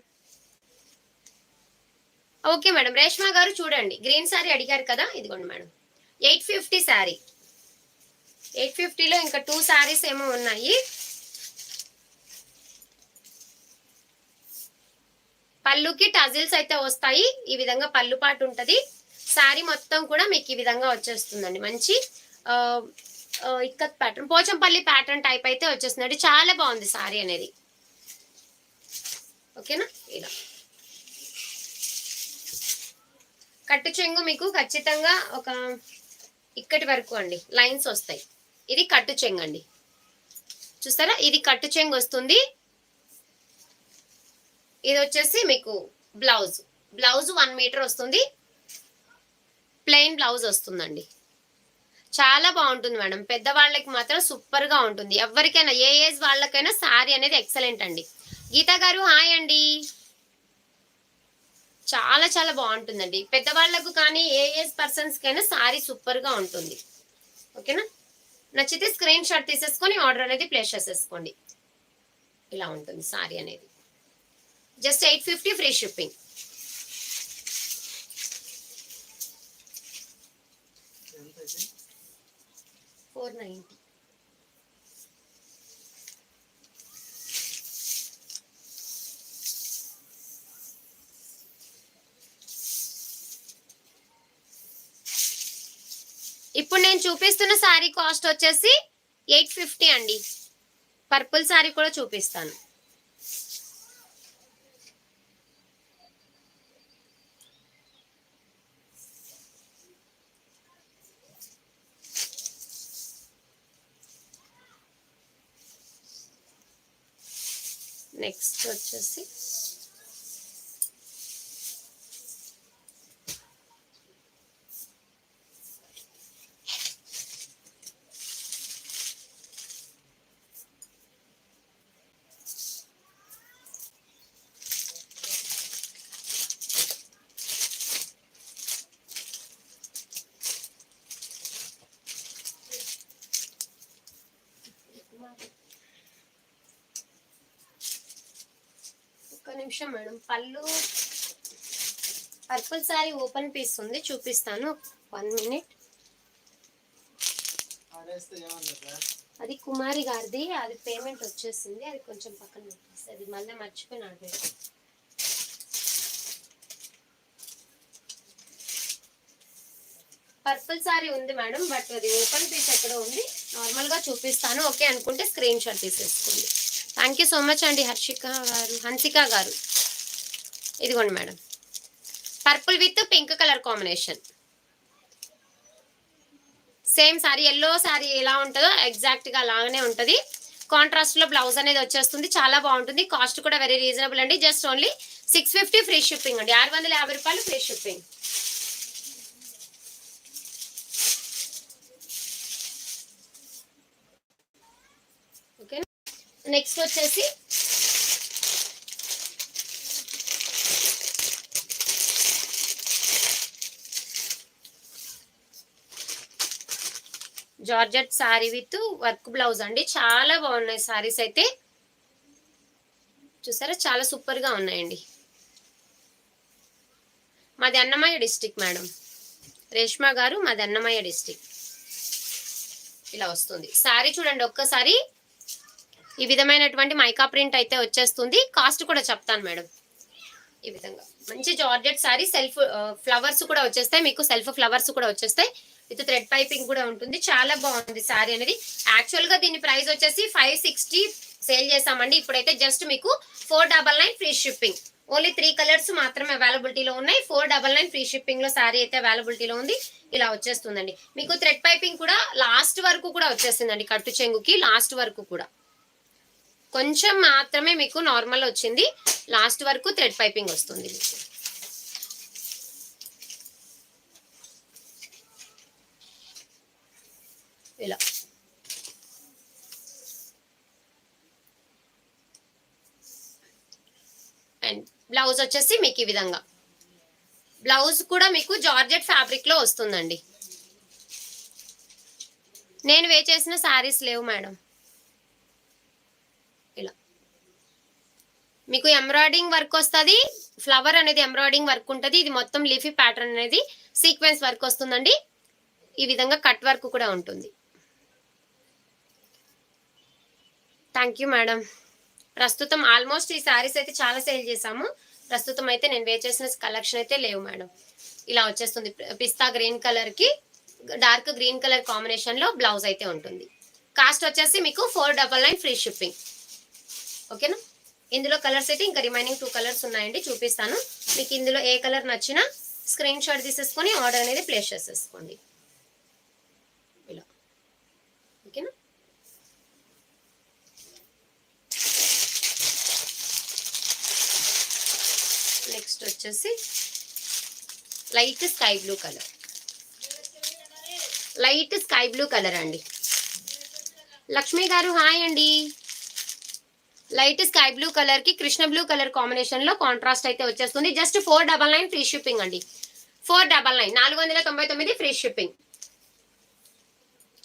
Okay madam, Reshma గారు చూడండి, గ్రీన్ సారీ అడిగారు కదా, ఇదిగోండి మేడం, 850 సారీ. 850లో ఇంకా 2 సారీస్ ఏమో ఉన్నాయి. పళ్ళుకి టజిల్స్ అయితే వస్తాయి, ఈ విధంగా పళ్ళు పాటు ఉంటది. శారీ మొత్తం కూడా మీకు ఈ విధంగా వచ్చేస్తుందండి, మంచి ikat pattern, Pochampally pattern type అయితే వచ్చేస్తుంది. చాలా బాగుంది శారీ అనేది. ఓకేనా, ఇలా కట్టు చెంగు మీకు ఖచ్చితంగా ఒక ఇక్కటి వరకు అండి లైన్స్ వస్తాయి. ఇది కట్టు చెంగు అండి, చూస్తారా, ఇది కట్టు చెంగు వస్తుంది. ఇది వచ్చేసి మీకు బ్లౌజ్, బ్లౌజ్ 1 మీటర్ వస్తుంది, ప్లెయిన్ బ్లౌజ్ వస్తుందండి. చాలా బాగుంటుంది మేడం, పెద్దవాళ్ళకి మాత్రం సూపర్ గా ఉంటుంది. ఎవరికైనా ఏ ఏజ్ వాళ్ళకైనా శారీ అనేది ఎక్సలెంట్ అండి. గీతా గారు హాయ్ అండి, చాలా చాలా బాగుంటుందండి. పెద్దవాళ్ళకు కానీ ఏ ఏజ్ పర్సన్స్ కైనా శారీ సూపర్ గా ఉంటుంది. ఓకేనా, నచ్చితే స్క్రీన్ షాట్ తీసేసుకొని ఆర్డర్ అనేది ప్లేస్ చేసేసుకోండి. ఇలా ఉంటుంది శారీ అనేది, జస్ట్ 850 ఫ్రీ షిప్పింగ్. 490. ఇప్పుడు నేను చూపిస్తున్న శారీ కాస్ట్ వచ్చేసి 850 అండి. పర్పుల్ శారీ కూడా చూపిస్తాను. నెక్స్ట్ వచ్చేసి ఒక్క నిమిషం మేడం. పళ్ళు పర్పుల్ శారీ ఓపెన్ పీస్ ఉంది, చూపిస్తాను. 1 మినిట్. అది కుమారి గారిది, అది పేమెంట్ వచ్చేసింది, అది కొంచెం పక్కన పెట్టేసి అది మళ్ళీ మర్చిపోయిన ఆడలేదు. పర్పుల్ సారీ ఉంది మేడం, బట్ అది ఓపెన్ పీస్ ఎక్కడో ఉంది. నార్మల్ గా చూపిస్తాను, ఓకే అనుకుంటే స్క్రీన్ షాట్ తీసేసుకోండి. థ్యాంక్ యూ సో మచ్ అండి హన్సిక గారు. ఇదిగోండి madam, purple with pink colour combination. Same sorry, yellow sorry ఎలా ఉంటుందో ఎగ్జాక్ట్ గా అలాగనే ఉంటుంది. కాంట్రాస్ట్ లో బ్లౌజ్ అనేది వచ్చేస్తుంది, చాలా బాగుంటుంది. కాస్ట్ కూడా వెరీ రీజనబుల్ అండి, జస్ట్ ఓన్లీ 650 ఫ్రీ షిప్పింగ్ అండి. 650 రూపాయలు ఫ్రీ షిప్పింగ్. ఓకే, నెక్స్ట్ వచ్చేసి georgette sorry with work blouse అండి. చాలా బాగున్నాయి సారీస్ అయితే, చూసారా చాలా సూపర్ గా ఉన్నాయండి. మాది అన్నమయ్య డిస్టిక్ మేడం, రేష్మా గారు మాది అన్నమయ్య డిస్టిక్. ఇలా వస్తుంది సారీ, చూడండి ఒక్కసారి. ఈ విధమైనటువంటి మైకా ప్రింట్ అయితే వచ్చేస్తుంది. కాస్ట్ కూడా చెప్తాను మేడం. ఈ విధంగా మంచి జార్జెట్ సారీ, సెల్ఫ్ ఫ్లవర్స్ కూడా వచ్చేస్తాయి మీకు, సెల్ఫ్ ఫ్లవర్స్ కూడా వచ్చేస్తాయి విత్ థ్రెడ్ పైపింగ్ కూడా ఉంటుంది. చాలా బాగుంది సారీ అనేది. యాక్చువల్ గా దీని ప్రైస్ వచ్చేసి 560 సేల్ చేసామండి. ఇప్పుడైతే జస్ట్ మీకు 499 ఫ్రీ షిప్పింగ్. ఓన్లీ 3 కలర్స్ మాత్రమే అవైలబిలిటీలో ఉన్నాయి. 499 ఫ్రీ షిప్పింగ్ లో సారీ అయితే అవైలబిలిటీలో ఉంది. ఇలా వచ్చేస్తుందండి మీకు. థ్రెడ్ పైపింగ్ కూడా లాస్ట్ వరకు కూడా వచ్చేసిందండి, కట్టు చెంగుకి లాస్ట్ వరకు కూడా. కొంచెం మాత్రమే మీకు నార్మల్ వచ్చింది, లాస్ట్ వరకు థ్రెడ్ పైపింగ్ వస్తుంది మీకు. ఇలా అండ్ బ్లౌజ్ వచ్చేసి మీకు ఈ విధంగా. బ్లౌజ్ కూడా మీకు జార్జెట్ ఫ్యాబ్రిక్ లో వస్తుందండి. నేను వే చేసిన శారీస్ లేవు మేడం. ఇలా మీకు ఎంబ్రాయిడింగ్ వర్క్ వస్తుంది, ఫ్లవర్ అనేది ఎంబ్రాయిడింగ్ వర్క్ ఉంటుంది. ఇది మొత్తం లీఫీ ప్యాటర్న్ అనేది సీక్వెన్స్ వర్క్ వస్తుందండి. ఈ విధంగా కట్ వర్క్ కూడా ఉంటుంది. Thank you madam. ప్రస్తుతం ఆల్మోస్ట్ ఈ శారీస్ అయితే చాలా సేల్ చేసాము. ప్రస్తుతం అయితే నేను వే చేసిన కలెక్షన్ అయితే లేవు మేడం. ఇలా వచ్చేస్తుంది, పిస్తా గ్రీన్ కలర్ కి డార్క్ గ్రీన్ కలర్ కాంబినేషన్ లో బ్లౌజ్ అయితే ఉంటుంది. కాస్ట్ వచ్చేసి మీకు 499 ఫ్రీ షిప్పింగ్. ఓకేనా. ఇందులో కలర్స్ అయితే ఇంకా రిమైనింగ్ 2 కలర్స్ ఉన్నాయండి, చూపిస్తాను. మీకు ఇందులో ఏ కలర్ నచ్చినా స్క్రీన్ షాట్ తీసేసుకొని ఆర్డర్ అనేది ప్లేస్ చేసేసుకోండి. ఇలా ఓకేనా. నెక్స్ట్ వచ్చేసి light sky blue colour, light sky blue colour అండి. లక్ష్మి గారు హాయ్ అండి. లైట్ స్కై బ్లూ కలర్ కి కృష్ణ బ్లూ కలర్ కాంబినేషన్ లో కాంట్రాస్ట్ అయితే వచ్చేస్తుంది. జస్ట్ 499 ఫ్రీ షిప్పింగ్ అండి. 499 499 ఫ్రీ షిప్పింగ్.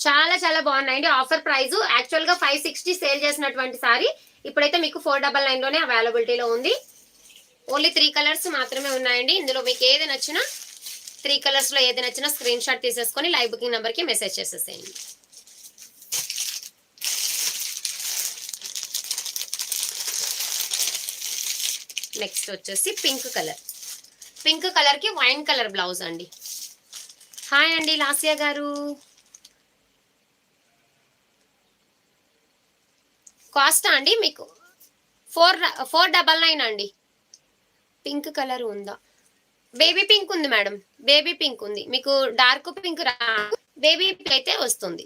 చాలా చాలా బాగున్నాయండి. ఆఫర్ ప్రైస్ యాక్చువల్ గా 560 సేల్ చేసినటువంటి సారీ ఇప్పుడైతే మీకు 499 లోనే అవైలబిలిటీలో ఉంది. ఓన్లీ 3 కలర్స్ మాత్రమే ఉన్నాయండి. ఇందులో మీకు ఏది నచ్చినా 3 కలర్స్ లో ఏది నచ్చినా స్క్రీన్ షాట్ తీసేసుకొని లైవ్ బుకింగ్ నెంబర్ కి మెసేజ్ చేసేసేయండి. నెక్స్ట్ వచ్చేసి పింక్ కలర్కి వైన్ కలర్ బ్లౌజ్ అండి. హాయ్ అండి లాస్యా గారు. కాస్ట్ అండి మీకు 499 అండి. పింక్ కలర్ ఉందా? బేబీ పింక్ ఉంది మేడం, బేబీ పింక్ ఉంది. మీకు డార్క్ పింక్ బేబీ పింక్ అయితే వస్తుంది.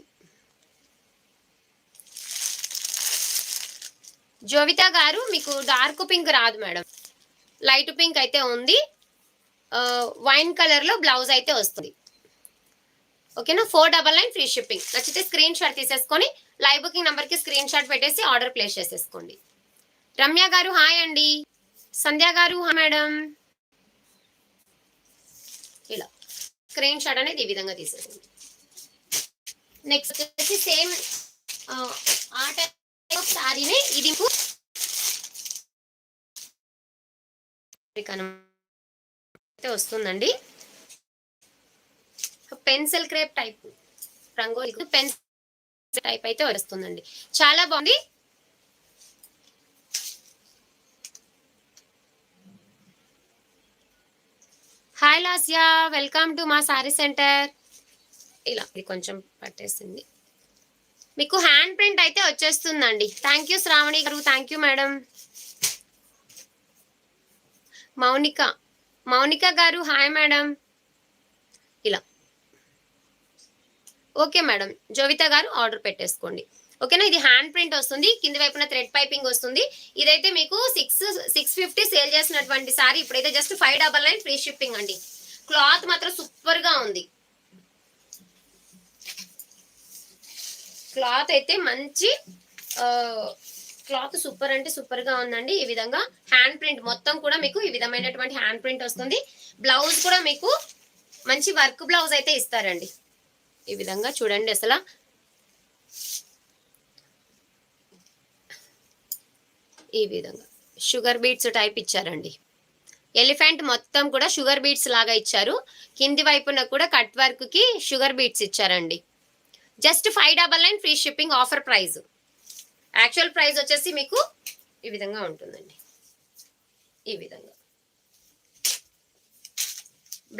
జోవిత గారు మీకు డార్క్ పింక్ రాదు మేడం, లైట్ పింక్ అయితే ఉంది. వైన్ కలర్ లో బ్లౌజ్ అయితే వస్తుంది. ఓకేనా, 499 ఫ్రీ షిప్పింగ్. నచ్చితే స్క్రీన్ షాట్ తీసేసుకొని లైవ్ బుకింగ్ నంబర్ కి స్క్రీన్ షాట్ పెట్టేసి ఆర్డర్ ప్లేస్ చేసేసుకోండి. రమ్య గారు హాయ్ అండి. సంధ్య గారు హాయ్ మేడం. ఇలా స్క్రీన్ షాట్ అనేది ఈ విధంగా తీసేసుకోండి. నెక్స్ట్ వచ్చేసి సేమ్ ఆ టైప్ ఆఫ్ సారీనే ఇది వస్తుందండి. Pencil crepe type rangoli pencil type అయితే వస్తుందండి. చాలా బాగుంది. హాయ్ లాస్యా, వెల్కమ్ టు మా సారీ సెంటర్. ఇలా ఇది కొంచెం పట్టేసింది. మీకు హ్యాండ్ ప్రింట్ అయితే వచ్చేస్తుందండి. థ్యాంక్ యూ శ్రావణి గారు, థ్యాంక్ యూ మేడం. మౌనిక గారు హాయ్ మేడం. ఇలా ఓకే మేడం. జోవిత గారు ఆర్డర్ పెట్టేసుకోండి. ఓకేనా, ఇది హ్యాండ్ ప్రింట్ వస్తుంది, కింది వైపున థ్రెడ్ పైపింగ్ వస్తుంది. ఇదైతే మీకు 650 సేల్ చేసినటువంటి సారీ ఇప్పుడైతే జస్ట్ 599 ఫ్రీ షిప్పింగ్ అండి. క్లాత్ మాత్రం సూపర్ గా ఉంది. క్లాత్ అయితే మంచి క్లాత్ సూపర్ అంటే సూపర్ గా ఉందండి. ఈ విధంగా హ్యాండ్ ప్రింట్ మొత్తం కూడా మీకు ఈ విధమైనటువంటి హ్యాండ్ ప్రింట్ వస్తుంది. బ్లౌజ్ కూడా మీకు మంచి వర్క్ బ్లౌజ్ అయితే ఇస్తారండి. ఈ విధంగా చూడండి, అసలు ఈ విధంగా షుగర్ బీట్స్ టైప్ ఇచ్చారండి. ఎలిఫెంట్ మొత్తం కూడా షుగర్ బీట్స్ లాగా ఇచ్చారు. కింది వైపున కూడా కట్ వర్క్ కి షుగర్ బీట్స్ ఇచ్చారండి. Just 599 free shipping offer price. Actual price వచ్చేసి మీకు ఈ విధంగా ఉంటుందండి. ఈ విధంగా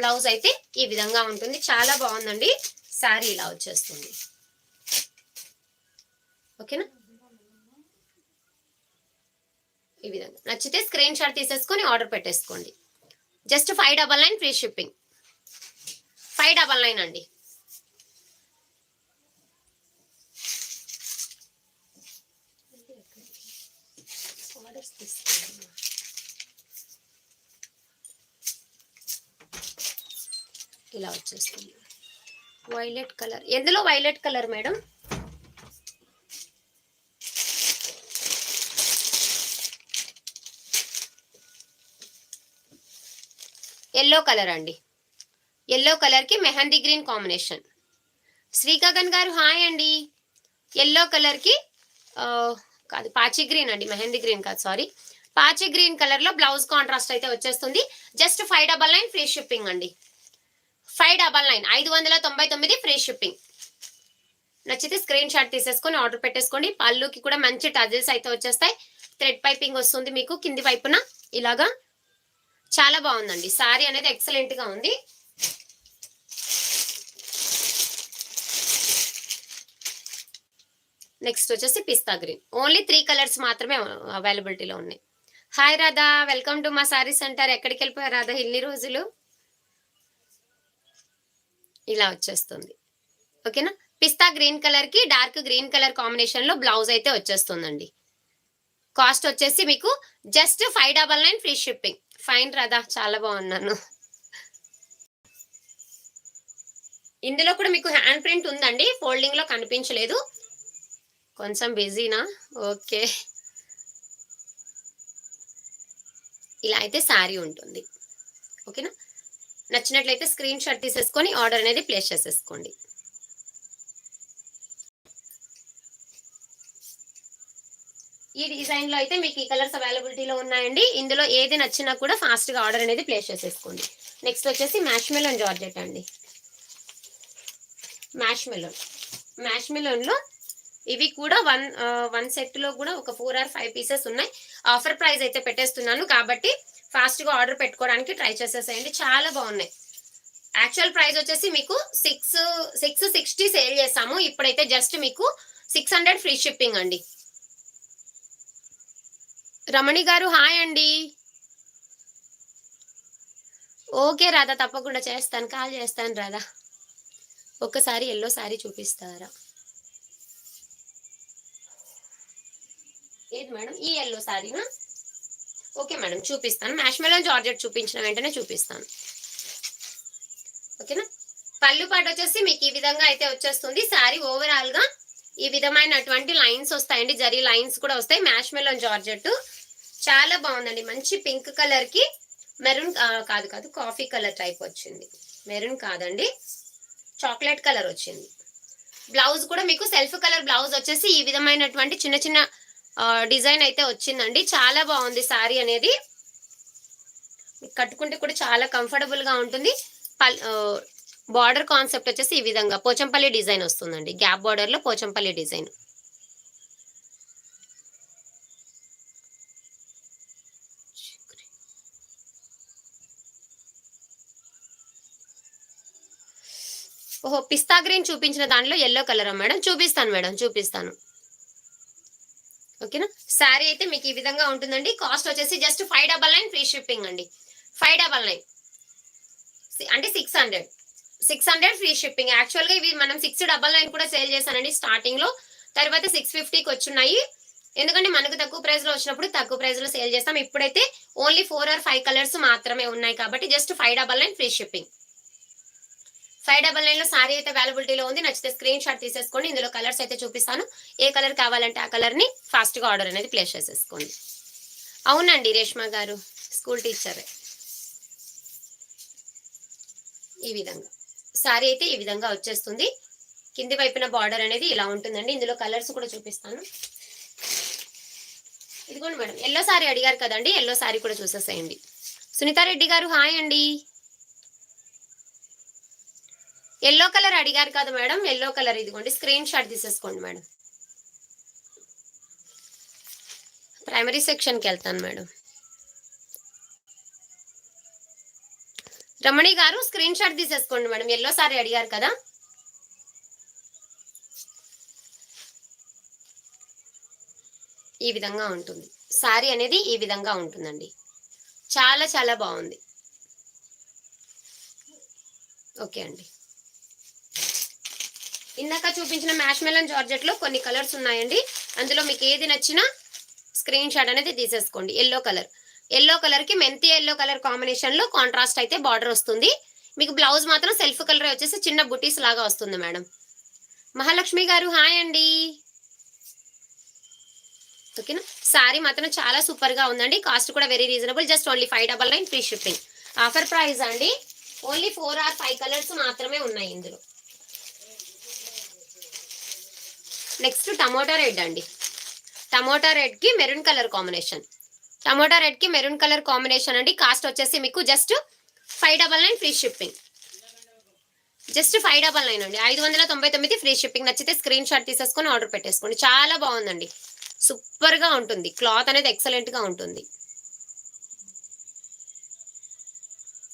బ్లౌజ్ అయితే ఈ విధంగా ఉంటుంది. చాలా బాగుందండి. శారీ ఇలా వచ్చేస్తుంది. ఓకేనా, ఈ విధంగా నచ్చితే స్క్రీన్ షాట్ తీసేసుకొని ఆర్డర్ పెట్టేసుకోండి. Just 599 free shipping. 599 అండి. ఇలా వచ్చేస్తుంది. వైలెట్ కలర్, ఎందులో violet colour madam? Yellow colour అండి. ఎల్లో కలర్ కి మెహందీ గ్రీన్ కాంబినేషన్. శ్రీగగన్ గారు హాయ్ అండి. ఎల్లో కలర్ కి కాదు, పాచి గ్రీన్ అండి, మెహందీ గ్రీన్ కాదు, సారీ, పాచి గ్రీన్ కలర్ లో బ్లౌజ్ కాంట్రాస్ట్ అయితే వచ్చేస్తుంది. జస్ట్ 599 ఫ్రీ షిప్పింగ్ అండి. 599 599 ఫ్రీ షిప్పింగ్. నచ్చితే స్క్రీన్ షాట్ తీసేసుకొని ఆర్డర్ పెట్టేసుకోండి. పళ్ళుకి కూడా మంచి టజిల్స్ అయితే వచ్చేస్తాయి. థ్రెడ్ పైపింగ్ వస్తుంది మీకు కింది వైపున ఇలాగా. చాలా బాగుందండి. సారీ అనేది ఎక్సలెంట్ గా ఉంది. నెక్స్ట్ వచ్చేసి పిస్తా గ్రీన్. ఓన్లీ 3 కలర్స్ మాత్రమే అవైలబిలిటీలో ఉన్నాయి. హాయ్ రాధా, వెల్కమ్ టు మా సారీ సెంటర్. ఎక్కడికి వెళ్ళిపోయారు రాధా ఇన్ని రోజులు? ఇలా వచ్చేస్తుంది. ఓకేనా, పిస్తా గ్రీన్ కలర్ కి డార్క్ గ్రీన్ కలర్ కాంబినేషన్ లో బ్లౌజ్ అయితే వచ్చేస్తుందండి. కాస్ట్ వచ్చేసి మీకు just 599 free shipping. Fine Radha, చాలా బాగున్నాను. ఇందులో కూడా మీకు హ్యాండ్ ప్రింట్ ఉందండి, ఫోల్డింగ్ లో కనిపించలేదు, కొంచెం బిజీనా? ఓకే, ఇలా అయితే శారీ ఉంటుంది. ఓకేనా, నచ్చినట్లయితే స్క్రీన్ షాట్ తీసేసుకొని ఆర్డర్ అనేది ప్లేస్ చేసేసుకోండి. ఈ డిజైన్ లో అయితే మీకు ఈ కలర్స్ అవైలబిలిటీలో ఉన్నాయండి. ఇందులో ఏది నచ్చినా కూడా ఫాస్ట్ గా ఆర్డర్ అనేది ప్లేస్ చేసేసుకోండి. నెక్స్ట్ వచ్చేసి మ్యాష్ మెలోన్ జార్జెట్ అండి. మ్యాష్ మెలోన్ లో ఇవి కూడా వన్ సెట్ లో కూడా ఒక 4 or 5 పీసెస్ ఉన్నాయి. ఆఫర్ ప్రైస్ అయితే పెట్టేస్తున్నాను కాబట్టి ఫాస్ట్ గా ఆర్డర్ పెట్టుకోవడానికి ట్రై చేసేసేయండి. చాలా బాగున్నాయి. యాక్చువల్ ప్రైస్ వచ్చేసి మీకు 660 సేల్ చేస్తాము. ఇప్పుడైతే జస్ట్ మీకు 600 ఫ్రీ షిప్పింగ్ అండి. రమణి గారు హాయ్ అండి. ఓకే రాధా, తప్పకుండా చేస్తాను, కాల్ చేస్తాను రాధా. ఒక్కసారి ఎల్లో సారీ చూపిస్తారా? ఏది మేడం? ఈ ఎల్లో సారీనా? ఓకే మేడం, చూపిస్తాను. మ్యాష్మెలో జార్జెట్ చూపించిన వెంటనే చూపిస్తాను. ఓకేనా? పళ్ళు పాటు వచ్చేసి మీకు ఈ విధంగా అయితే వచ్చేస్తుంది. సారీ ఓవరాల్ గా ఈ విధమైనటువంటి లైన్స్ వస్తాయండి, జరీ లైన్స్ కూడా వస్తాయి. మ్యాష్మెలో జార్జెట్ చాలా బాగుందండి. మంచి పింక్ కలర్ కి మెరూన్ కాదు కాఫీ కలర్ టైప్ వచ్చింది. మెరూన్ కాదండి, చాక్లెట్ కలర్ వచ్చింది. బ్లౌజ్ కూడా మీకు సెల్ఫ్ కలర్ బ్లౌజ్ వచ్చేసి ఈ విధమైనటువంటి చిన్న చిన్న డిజైన్ అయితే వచ్చిందండి. చాలా బాగుంది సారీ అనేది. కట్టుకుంటే కూడా చాలా కంఫర్టబుల్ గా ఉంటుంది. బార్డర్ కాన్సెప్ట్ వచ్చేసి ఈ విధంగా పోచంపల్లి డిజైన్ వస్తుందండి. గ్యాప్ బార్డర్ లో పోచంపల్లి డిజైన్. ఓహో, పిస్తా గ్రీన్ చూపించిన దాంట్లో ఎల్లో కలరా మేడం? చూపిస్తాను మేడం, చూపిస్తాను. ఓకేనా? శారీ అయితే మీకు ఈ విధంగా ఉంటుందండి. కాస్ట్ వచ్చేసి జస్ట్ 599 ఫ్రీ షిప్పింగ్ అండి. 599 అంటే 600 ఫ్రీ షిప్పింగ్. యాక్చువల్ గా ఇవి మనం 699 కూడా సేల్ చేశానండి స్టార్టింగ్ లో. తర్వాత 650కి వచ్చున్నాయి. ఎందుకంటే మనకు తక్కువ ప్రైస్ లో వచ్చినప్పుడు తక్కువ ప్రైస్ లో సేల్ చేస్తాం. ఇప్పుడైతే ఓన్లీ 4 or 5 కలర్స్ మాత్రమే ఉన్నాయి కాబట్టి జస్ట్ 599 ఫ్రీ షిప్పింగ్. 599 లో సారీ అయితే అవైలబిలిటీలో ఉంది. నచ్చితే స్క్రీన్ షాట్ తీసేసుకోండి. ఇందులో కలర్స్ అయితే చూపిస్తాను. ఏ కలర్ కావాలంటే ఆ కలర్ ని ఫాస్ట్ గా ఆర్డర్ అనేది ప్లేస్ చేసేసుకోండి. అవునండి రేష్మా గారు, స్కూల్ టీచరే. ఈ విధంగా సారీ అయితే ఈ విధంగా వచ్చేస్తుంది. కింది వైపున బార్డర్ అనేది ఇలా ఉంటుందండి. ఇందులో కలర్స్ కూడా చూపిస్తాను. ఇదిగోండి మేడం, ఎల్లో సారీ అడిగారు కదండి, ఎల్లో సారీ కూడా చూసేసేయండి. సునీతారెడ్డి గారు హాయ్ అండి. ఎల్లో కలర్ అడిగారు కదా మేడం, ఎల్లో కలర్ ఇదిగోండి, స్క్రీన్ షాట్ తీసేసుకోండి మేడం. ప్రైమరీ సెక్షన్కి వెళ్తాను మేడం. రమణి గారు స్క్రీన్ షాట్ తీసేసుకోండి మేడం. ఎల్లో సారీ అడిగారు కదా. ఈ విధంగా ఉంటుంది సారీ అనేది, ఈ విధంగా ఉంటుందండి. చాలా చాలా బాగుంది. ఓకే అండి. ఇందాక చూపించిన మ్యాష్ మెలన్ జార్జెట్ లో కొన్ని కలర్స్ ఉన్నాయండి. అందులో మీకు ఏది నచ్చినా స్క్రీన్ షాట్ అనేది తీసేసుకోండి. ఎల్లో కలర్ కి మెంతి ఎల్లో కలర్ కాంబినేషన్ లో కాంట్రాస్ట్ అయితే బార్డర్ వస్తుంది. మీకు బ్లౌజ్ మాత్రం సెల్ఫ్ కలర్ వచ్చేసి చిన్న బుటీస్ లాగా వస్తుంది మేడం. మహాలక్ష్మి గారు హాయ్ అండి. ఓకేనా? సారీ మాత్రం చాలా సూపర్ గా ఉందండి. కాస్ట్ కూడా very reasonable. Just only 599 free shipping. Offer price అండి. ఓన్లీ 4 or 5 కలర్స్ మాత్రమే ఉన్నాయి ఇందులో. నెక్స్ట్ టమోటా రెడ్ అండి. టమోటా రెడ్ కి maroon colour combination. Tomato red కి మెరూన్ కలర్ కాంబినేషన్ అండి. కాస్ట్ వచ్చేసి మీకు జస్ట్ 599 ఫ్రీ షిప్పింగ్. జస్ట్ 599 అండి. 599 ఫ్రీ షిప్పింగ్. నచ్చితే స్క్రీన్ షాట్ తీసేసుకొని ఆర్డర్ పెట్టేసుకోండి. చాలా బాగుందండి. సూపర్ గా ఉంటుంది. క్లాత్ అనేది ఎక్సలెంట్ గా ఉంటుంది.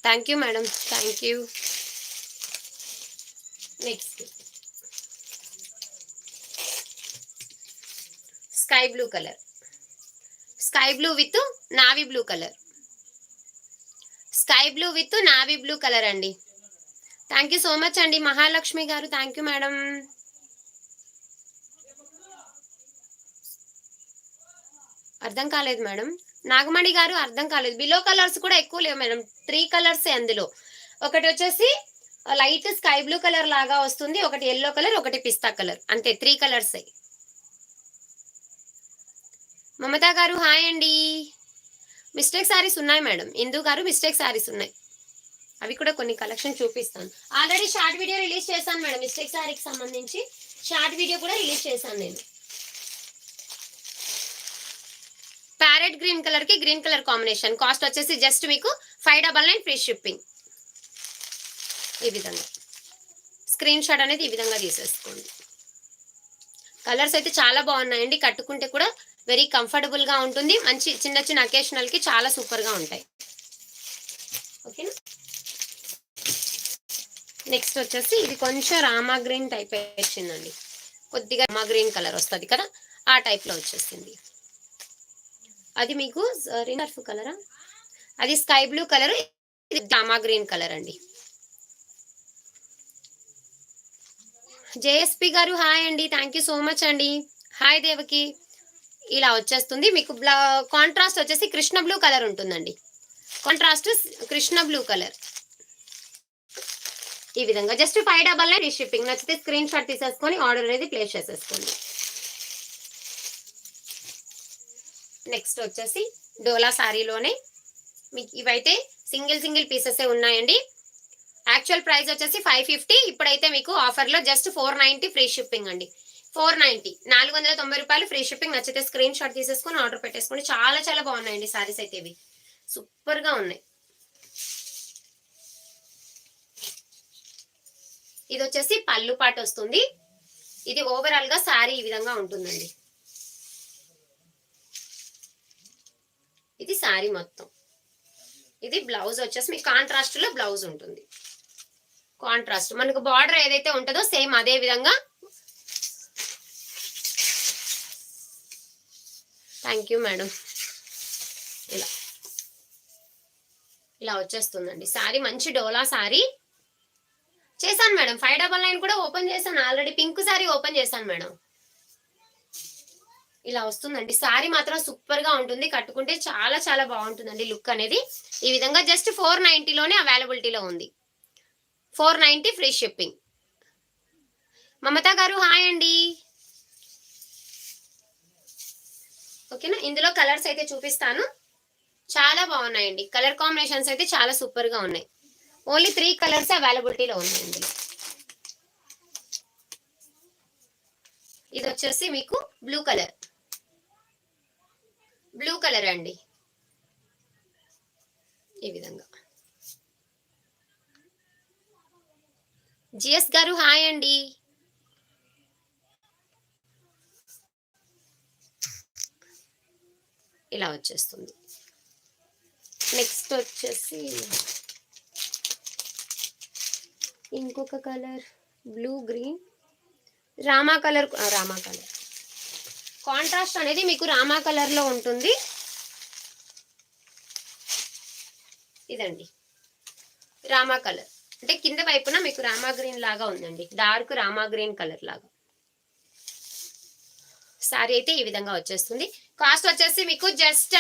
Thank you madam, thank you. Next sky blue colour. Sky blue with navy blue colour. Sky blue with navy blue colour అండి. థ్యాంక్ యూ సో మచ్ అండి మహాలక్ష్మి గారు. Thank you madam. అర్థం కాలేదు మేడం. నాగమణి గారు అర్థం కాలేదు. బిలో కలర్స్ కూడా ఎక్కువ లేవు మేడం. 3 కలర్స్ అందులో. ఒకటి వచ్చేసి లైట్ స్కై బ్లూ కలర్ లాగా వస్తుంది, ఒకటి ఎల్లో కలర్, ఒకటి పిస్తా కలర్. అంతే 3 కలర్స్. మమతా గారు హాయ్ అండి. మిస్టేక్ సారీస్ ఉన్నాయి మేడం. ఇందు గారు మిస్టేక్ సారీస్ ఉన్నాయి. అవి కూడా కొన్ని కలెక్షన్ చూపిస్తాను. ఆల్రెడీ షార్ట్ వీడియో రిలీజ్ చేశాను మేడం. మిస్టేక్ సారీకి సంబంధించి షార్ట్ వీడియో కూడా రిలీజ్ చేశాను నేను. ప్యారెట్ గ్రీన్ కలర్ కి గ్రీన్ కలర్ కాంబినేషన్. కాస్ట్ వచ్చేసి జస్ట్ మీకు 599 ఫ్రీ షిప్పింగ్. ఈ విధంగా స్క్రీన్ షాట్ అనేది ఈ విధంగా తీసేసుకోండి. కలర్స్ అయితే చాలా బాగున్నాయండి, కట్టుకుంటే కూడా వెరీ కంఫర్టబుల్ గా ఉంటుంది, మంచి చిన్న చిన్న అకేషనల్ కి చాలా సూపర్ గా ఉంటాయి. ఓకేనా. నెక్స్ట్ వచ్చేసి ఇది కొంచెం రామా గ్రీన్ టైప్ వచ్చిందండి, కొద్దిగా రామా గ్రీన్ కలర్ వస్తుంది కదా, ఆ టైప్ లో వచ్చేసింది. అది మీకు రినర్ఫ్ కలరా, అది స్కై బ్లూ కలర్, ఇది రామా గ్రీన్ కలర్ అండి. జేఎస్పి గారు హాయ్ అండి, థ్యాంక్ యూ సో మచ్ అండి. హాయ్ దేవకి. ఇలా వచ్చేస్తుంది మీకు. కాంట్రాస్ట్ వచ్చేసి కృష్ణ బ్లూ కలర్ ఉంటుందండి, కాంట్రాస్ట్ కృష్ణ బ్లూ కలర్. ఈ విధంగా జస్ట్ 599 ఫ్రీ షిప్పింగ్. నచ్చితే స్క్రీన్ షాట్ తీసేసుకొని ఆర్డర్ అనేది ప్లేస్ చేసేసుకోండి. నెక్స్ట్ వచ్చేసి డోలా శారీలోనే మీకు ఇవైతే సింగిల్ సింగిల్ పీసెస్ ఉన్నాయండి. యాక్చువల్ ప్రైస్ వచ్చేసి 550, ఇప్పుడైతే మీకు ఆఫర్లో జస్ట్ 490 ఫ్రీ షిప్పింగ్ అండి. 490, 490 రూపాయలు ఫ్రీ షిప్పింగ్. నచ్చితే స్క్రీన్ షాట్ తీసేసుకొని ఆర్డర్ పెట్టేసుకోండి. చాలా చాలా బాగున్నాయండి సారీస్ అయితే, ఇవి సూపర్ గా ఉన్నాయి. ఇది వచ్చేసి పళ్ళు పాటు వస్తుంది. ఇది ఓవరాల్ గా శారీ ఈ విధంగా ఉంటుందండి. ఇది శారీ మొత్తం. ఇది బ్లౌజ్ వచ్చేసి మీకు కాంట్రాస్ట్ లో బ్లౌజ్ ఉంటుంది. కాంట్రాస్ట్ మనకు బార్డర్ ఏదైతే ఉంటుందో సేమ్ అదే విధంగా. Thank you madam. ఇలా ఇలా వచ్చేస్తుందండి శారీ, మంచి డోలా శారీ. చేశాను మేడం, 599 కూడా ఓపెన్ చేశాను ఆల్రెడీ. పింక్ శారీ ఓపెన్ చేశాను మేడం. ఇలా వస్తుందండి శారీ, మాత్రం సూపర్ గా ఉంటుంది, కట్టుకుంటే చాలా చాలా బాగుంటుందండి లుక్ అనేది. ఈ విధంగా జస్ట్ 490 లోనే అవైలబిలిటీలో ఉంది. 490 ఫ్రీ షిప్పింగ్. మమతా గారు హాయ్ అండి. ఓకేనా. ఇందులో కలర్స్ అయితే చూపిస్తాను, చాలా బాగున్నాయండి. కలర్ కాంబినేషన్స్ అయితే చాలా సూపర్ గా ఉన్నాయి. ఓన్లీ 3 కలర్స్ అవైలబిలిటీలో ఉన్నాయి ఇందులో. ఇది వచ్చేసి మీకు బ్లూ కలర్, బ్లూ కలర్ అండి. ఈ విధంగా. జిఎస్ గారు హాయ్ అండి. ఇలా వచ్చేస్తుంది. నెక్స్ట్ వచ్చేసి ఇంకొక colour blue green, Rama colour. Rama colour contrast అనేది మీకు రామా కలర్ లో ఉంటుంది. ఇదండి రామా కలర్, అంటే కింద వైపున మీకు రామా గ్రీన్ లాగా ఉందండి, డార్క్ రామా గ్రీన్ కలర్ లాగా. సారీ అయితే ఈ విధంగా వచ్చేస్తుంది. కాస్ట్ వచ్చేసి మీకు జస్ట్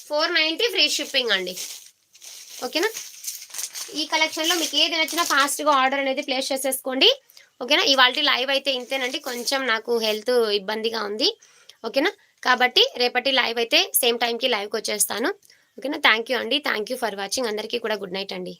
490 ఫ్రీ షిప్పింగ్ అండి. ఓకేనా. ఈ కలెక్షన్ లో మీకు ఏది నచ్చినా ఫాస్ట్ గా ఆర్డర్ అనేది ప్లేస్ చేసేసుకోండి. ఓకేనా. ఇవాళ లైవ్ అయితే ఇంతేనండి, కొంచెం నాకు హెల్త్ ఇబ్బందిగా ఉంది. ఓకేనా. కాబట్టి రేపటి లైవ్ అయితే సేమ్ టైంకి లైవ్కి వచ్చేస్తాను. ఓకేనా. థ్యాంక్ యూ అండి, థ్యాంక్ యూ ఫర్ వాచింగ్. అందరికీ కూడా గుడ్ నైట్ అండి.